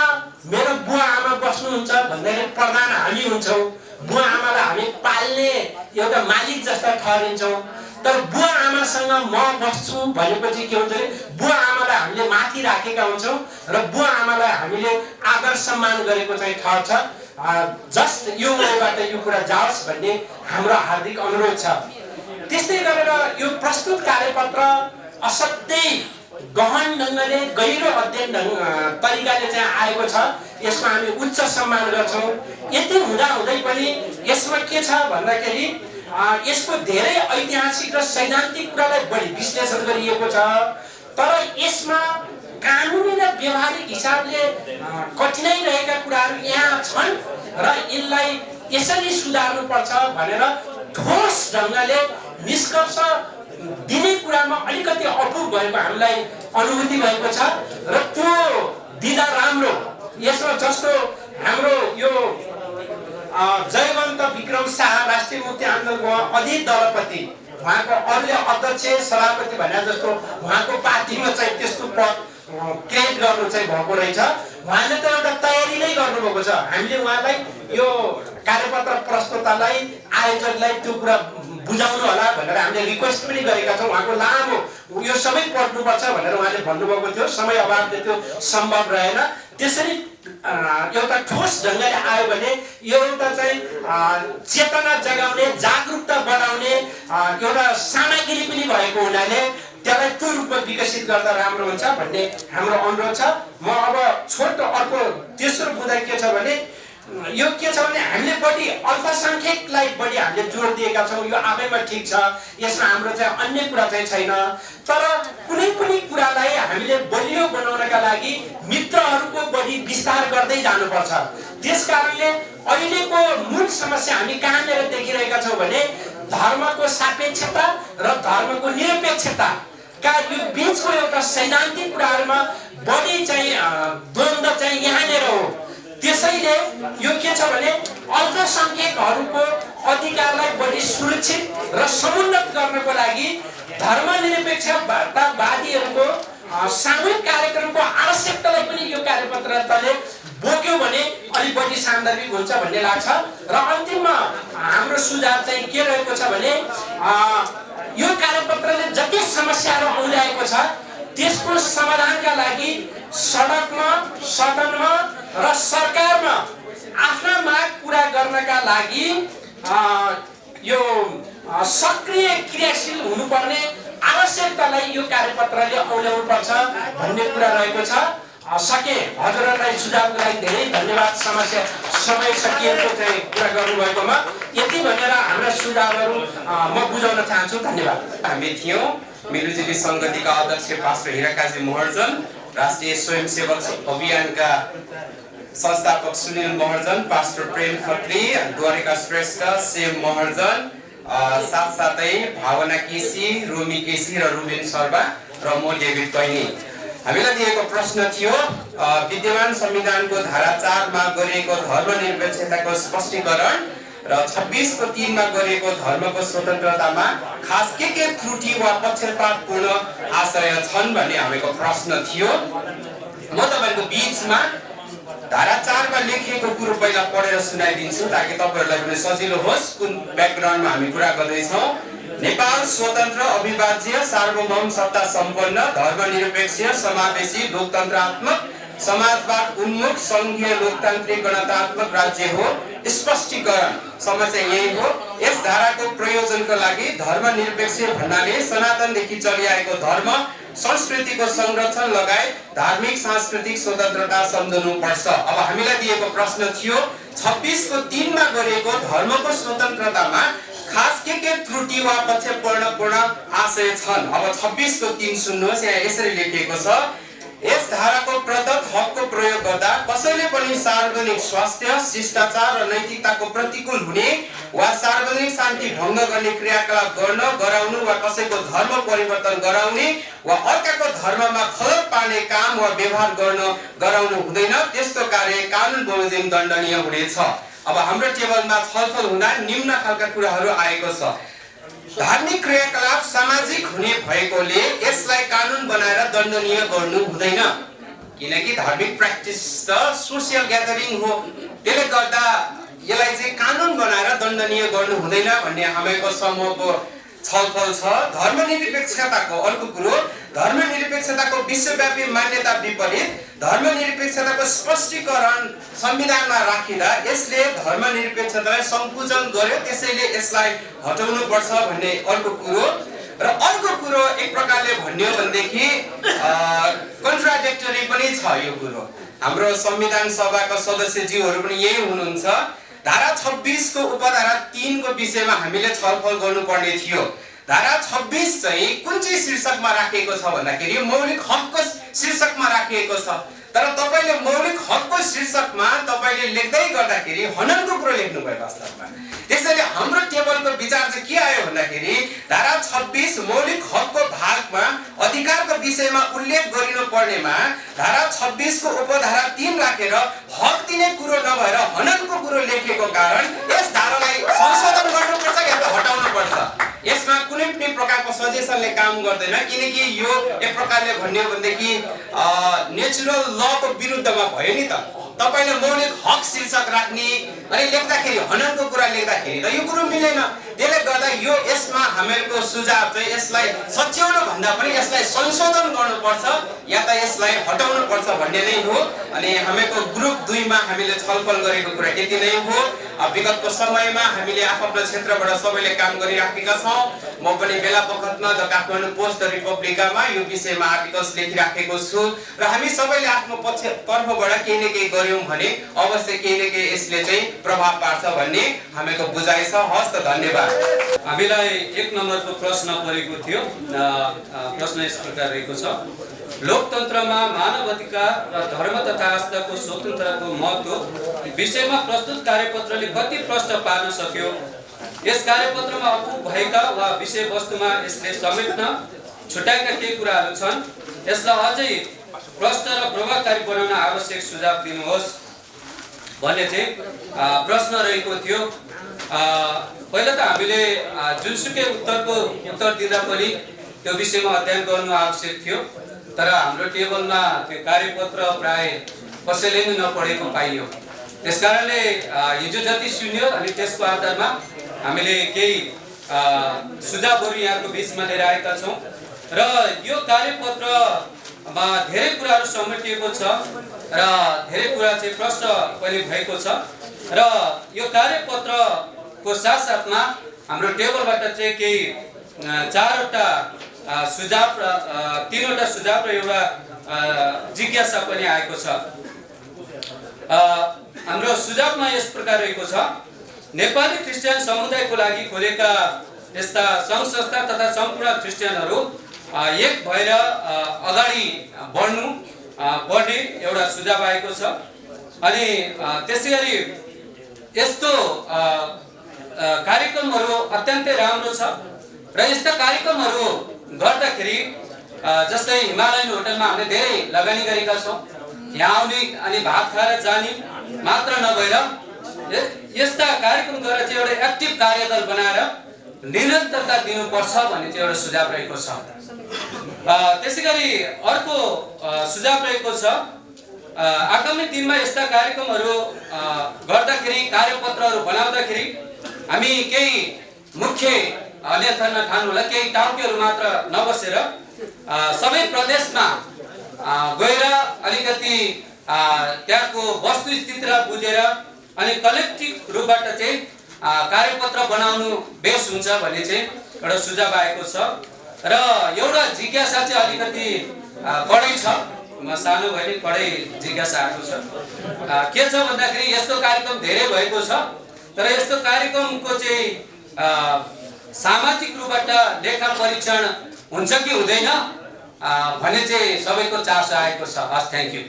मेरो बुवा आमा बस्नुहुन्छ भन्दाखेरि प्रधान हामी हुन्छौँ, बुवा आमालाई हामी पाल्ने एउटा मालिक जस्ता ठहरिन्छौँ। तर बुवा आमासँग म बस्छु भनेपछि के हुन्छ भने बुवा आमालाई हामीले माथि राखेका हुन्छौँ र बुवा आमालाई हामीले आदर सम्मान गरेको चाहिँ ठहर्छ। जस्ट यो वेबाट यो कुरा जाओस् भन्ने हाम्रो हार्दिक अनुरोध छ। त्यस्तै गरेर यो प्रस्तुत कार्यपत्र असाध्यै गहन ढङ्गले गहिरो अध्ययन तरिकाले चाहिँ आएको छ, यसको हामी उच्च सम्मान गर्छौँ। यति हुँदाहुँदै पनि यसमा के छ भन्दाखेरि यसको धेरै ऐतिहासिक र सैद्धान्तिक कुरालाई बढी विश्लेषण गरिएको छ। तर यसमा कानुनी र व्यवहारिक हिसाबले कठिनाइ रहेका कुराहरू यहाँ छन् र यसलाई यसरी सुधार्नुपर्छ भनेर ठोस ढङ्गले निष्कर्ष दिने कुरामा अलिकति अपुग भएको हामीलाई अनुभूति भएको छ र त्यो दिँदा राम्रो। यसमा जस्तो हाम्रो यो जयवन्त विक्रम शाह राष्ट्रिय मुक्ति आन्दोलनको अधिदलपति उहाँको अरूले अध्यक्ष सभापति भने जस्तो उहाँको पार्टीमा चाहिँ त्यस्तो पद क्रिएट गर्नु चाहिँ भएको रहेछ। उहाँले त एउटा तयारी नै गर्नुभएको छ। हामीले उहाँलाई यो कार्यपत्र प्रस्तुतलाई आयोजकलाई त्यो कुरा बुझाउनु होला भनेर हामीले रिक्वेस्ट पनि गरेका छौँ। उहाँको लामो यो सबै पढ्नुपर्छ भनेर उहाँले भन्नुभएको थियो, समय अभावले त्यो सम्भव रहेन। त्यसरी एउटा ठोस ढङ्गले आयो भने यो एउटा चाहिँ चेतना जगाउने, जागरुकता बढाउने एउटा सामग्री पनि भएको हुनाले त्यसलाई त्यो रूपमा विकसित गर्दा राम्रो हुन्छ भन्ने हाम्रो अनुरोध छ। म अब छोटो अर्को तेस्रो मुद्दा के छ भने यो के छ भने हामीले बढी अल्पसङ्ख्यकलाई बढी हामीले जोड दिएका छौँ। यो आफैमा ठिक छ, यसमा हाम्रो चाहिँ अन्य कुरा चाहिँ छैन। तर कुनै पनि कुरालाई हामीले बलियो बनाउनका लागि मित्रहरूको बढी विस्तार गर्दै जानुपर्छ। त्यसकारणले अहिलेको मूल समस्या हामी कहाँनिर देखिरहेका छौँ भने धर्मको सापेक्षता र धर्मको निरपेक्षता का यो बीचको एउटा सैद्धान्तिक कुराहरूमा बढी चाहिँ द्वन्द्व चाहिँ यहाँनिर हो। त्यसैले यो के छ भने अल्पसङ्ख्यकहरूको अधिकारलाई बढी सुरक्षित र समुन्नत गर्नको लागि धर्मनिरपेक्षतावादीहरूको सामूहिक कार्यक्रमको आवश्यकतालाई पनि यो कार्यपत्रले बोक्यो भने अलिक बढी सान्दर्भिक हुन्छ भन्ने लाग्छ। र अन्तिममा हाम्रो सुझाव चाहिँ के रहेको छ भने यो कार्यपत्रले जति समस्याहरू औल्याएको छ त्यसको समाधानका लागि सडकमा, सदनमा र सरकारमा आफ्ना माग पूरा गर्नका लागि यो सक्रिय क्रियाशील हुनुपर्ने आवश्यकतालाई यो कार्यपत्रले औल्याउनु पर्छ भन्ने कुरा रहेको छ। सके हजुरहरूलाई सुझावको लागि धेरै धन्यवाद। समय सकिएको चाहिँ कुरा गर्नुभएकोमा यति भनेर हाम्रा सुझावहरू म बुझाउन चाहन्छु। धन्यवाद। हामी थियौँ मिलुजुली सङ्गतिका अध्यक्ष पास्टर हिराकाजी महर्जन, राष्ट्रिय स्वयंसेवक अभियानका संस्थापक सुनिल महर्जन, पास्टर प्रेम खत्री, द्वारिका श्रेष्ठ, सेम महर्जन, साथसाथै भावना केसी, रोमी केसी र रुबिन शर्मा र म डेभिड कैनी। हामीलाई दिएको प्रश्न थियो विद्यमान संविधानको धारा 4 मा गरिएको धर्मनिरपेक्षताको स्पष्टीकरण र 26 को 3 मा गरिएको धर्मको स्वतन्त्रतामा खास के त्रुटि वा पक्षपातपूर्ण आशय छन् भन्ने हामीको प्रश्न थियो। म तपाईहरुको बीचमा धारा 4 मा लेखिएको कुरो पहिला पढेर सुनाइदिन्छु ताकि तपाईहरुलाई पनि सजिलो होस् कुन ब्याकग्राउन्डमा हामी कुरा गर्दै छौं। नेपाल स्वतन्त्र, अविभाज्य, सार्वभौम सत्ता सम्पन्न, धर्मनिरपेक्ष, समावेशी, लोकतन्त्रात्मक, समाजवाद उन्मुख, संघीय लोकतान्त्रिक गणतन्त्रात्मक राज्य हो। स्पष्टीकरण समस्या यही हो। यस धाराको प्रयोजनको लागि धर्मनिरपेक्ष भन्नाले सनातनदेखि चलिआएको धर्म संस्कृतिको संरक्षण लगायत धार्मिक सांस्कृतिक स्वतन्त्रता सम्झनु पर्छ। अब हामीलाई दिएको प्रश्न थियो 26 को 3 मा गरिएको धर्मको स्वतन्त्रतामा खास के त्रुटि वा पक्षपातपूर्ण आशय छन्। अब 26 को 3 सुन्नुहोस्, यहाँ यसरी लेखिएको छ यस धाराको प्रदत्त हकको प्रयोग गर्दा कसैले पनि सार्वजनिक स्वास्थ्य, शिष्टाचार र नैतिकताको प्रतिकूल हुने वा सार्वजनिक शान्ति भङ्ग गर्ने क्रियाकलाप गर्न, गराउनु वा कसैको धर्म परिवर्तन गराउने वा अर्काको धर्ममा खलल पार्ने काम वा व्यवहार गराउनु हुँदैन। त्यस्तो कार्य कानुन बमोजिम दण्डनीय हुनेछ। अब हाम्रो टेबलमा छलफल हुँदा निम्न खालका कुराहरू आएको छ। धार्मिक क्रियाकलाप सामाजिक हुने भएकोले यसलाई कानुन बनाएर दण्डनीय गर्नु हुँदैन, किनकि धार्मिक प्र्याक्टिस त सोसियल ग्यादरिङ हो। त्यसले गर्दा यसलाई चाहिँ कानुन बनाएर दण्डनीय गर्नु हुँदैन भन्ने हामीको समूहको छलफल छ। धर्मनिरपेक्षताको अर्को कुरो, धर्मनिरपेक्षताको विश्वव्यापी मान्यता विपरीत धर्मनिरपेक्षताको स्पष्टीकरण संविधानमा राखिँदा यसले धर्मनिरपेक्षतालाई संकुचन गर्यो, त्यसैले यसलाई हटाउनु पर्छ भन्ने अर्को कुरो। र अर्को कुरो एक प्रकारले भन्यो भनेदेखि कन्ट्राडिक्टरी पनि छ यो कुरो। हाम्रो संविधान सभाका सदस्यज्यूहरू पनि यही हुनुहुन्छ। धारा 26 को उपधारा 3 को विषयमा हामीले छलफल गर्नुपर्ने थियो। धारा 26 चाहिँ कुन चाहिँ शीर्षकमा राखिएको छ भन्दाखेरि मौलिक हकको शीर्षकमा राखिएको छ। तर तपाईले मौलिक हकको शीर्षकमा तपाईले लेख्दै गर्दाखेरि हननको कुरो लेख्नु भयो वास्तवमा। त्यसैले हाम्रो टेबलको विचार चाहिँ के आयो भन्दाखेरि धारा 26 मौलिक हकको भागमा अधिकारको विषयमा उल्लेख गरिनु पर्नेमा धारा 26 को उपधारा 3 राखेर हक दिने कुरो नभएर हननको कुरो लेखेको कारण यस धारालाई संशोधन गर्नुपर्छ या त हटाउनु हुनुपर्छ। यसमा कुनै पनि प्रकारको सजेसनले काम गर्दैन, किनकि यो एक प्रकारले भन्ने हो भनेदेखि नेचुरल लको विरुद्धमा भयो नि त। तपाईले मौलिक हक शीर्षक राख्ने अनि लेख्दाखेरि हननको कुरा लेख्दाखेरि त यो कुरो मिलेन। त्यसले गर्दा यो यसमा हामीहरूको सुझाव चाहिँ यसलाई सच्याउनु भन्दा पनि यसलाई संशोधन गर्नुपर्छ या त यसलाई हटाउनु पर्छ भन्ने नै हो। अनि हामीहरूको ग्रुप 2 मा हामीले छलफल गरेको कुरा यति नै हो। विगतको समयमा हामीले आफ्नो क्षेत्रबाट सबैले काम गरिराखेका छौं। म पनि बेला बखतमा द काठमाडौँ पोस्ट द रिपब्लिकामा यो विषयमा आर्टिकल्स लेखिराखेको छु र हामी सबैले आफ्नो तर्फबाट केही न केही गर्यौं भने अवश्य केही न केही यसले चाहिँ प्रभाव पार्छ भन्ने हामीको बुझाइ छ। हस्त धन्यवाद। हामीलाई 1 नम्बरको प्रश्न परेको थियो। प्रश्न यस प्रकार रहेको छ, लोकतन्त्रमा मानव अधिकार र धर्म तथा आस्थाको स्वतन्त्रताको महत्त्व विषयमा प्रस्तुत कार्यपत्रले कति प्रश्न पार्न सक्यो? यस कार्यपत्रमा अपुग भएका वा विषयवस्तुमा यसले समेट्न छुट्याएका केही कुराहरू छन्। यसलाई अझै प्रश्न र प्रभावकारी बनाउन आवश्यक सुझाव दिनुहोस् भन्ने चाहिँ प्रश्न रहेको थियो। पहिला त हामीले जुनसुकै उत्तर दिँदा पनि त्यो विषयमा अध्ययन गर्नु आवश्यक थियो, तर हाम्रो टेबलमा त्यो कार्यपत्र प्राय कसैले नै नपढेको पाइयो। त्यसकारणले हिजो जति सुन्यो अनि त्यसको आधारमा हामीले केही सुझावहरू यहाँको बीचमा लिएर आएका छौं र यो कार्यपत्रमा धेरै कुराहरू समेटिएको छ र धेरै कुरा चाहिँ प्रश्न पनि भएको छ र यो कार्यपत्रको साथसाथमा हाम्रो टेबलबाट चाहिँ केही 4वटा सुझाव र 3वटा सुझाव र एउटा जिज्ञासा पनि आएको छ। हाम्रो सुझावमा यस प्रकार रहेको छ, नेपाली क्रिस्चियन समुदायको लागि खोलेका यस्ता सङ्घ संस्था तथा सम्पूर्ण क्रिस्चियनहरू एक भएर अगाडि बढ्ने एउटा सुझाव आएको छ। अनि त्यसैगरी यस्तो कार्यक्रमहरू अत्यन्तै राम्रो छ र यस्ता कार्यक्रमहरू गर्दाखेरि जस्तै हिमालयन होटलमा हामीले धेरै लगानी गरेका छौं। यहाँ आउने अनि भात खाएर जाने मात्र नभएर यस्ता कार्यक्रम गरेर चाहिँ एउटा एक्टिभ कार्यदल बनाएर निरन्तरता दिनुपर्छ भन्ने चाहिँ एउटा सुझाव रहेको छ। त्यसैगरी अर्को सुझाव रहेको छ, आगामी दिनमा यस्ता कार्यक्रमहरू गर्दाखेरि कार्यपत्रहरू बनाउँदाखेरि हामी केही मुख्य अन्यथा नठान्नु होला, केही टाउकेहरू मात्र नबसेर सबै प्रदेशमा गएर अलिकति त्यहाँको वस्तुस्थितिलाई बुझेर अनि कलेक्टिभ रूपबाट चाहिँ कार्यपत्र बनाउनु बेस हुन्छ भन्ने चाहिँ एउटा सुझाव आएको छ। र एउटा जिज्ञासा चाहिँ अलिकति कडै छ, म सानो भए पनि कडै जिज्ञासा आएको छ। के छ भन्दाखेरि यस्तो कार्यक्रम धेरै भएको छ, तर यस्तो कार्यक्रमको चाहिँ सामाजिक रूपबाट लेखा परीक्षण हुन्छ कि हुँदैन भन्ने चाहिँ सबैको चासो आएको छ। हस्, थ्यांक यू।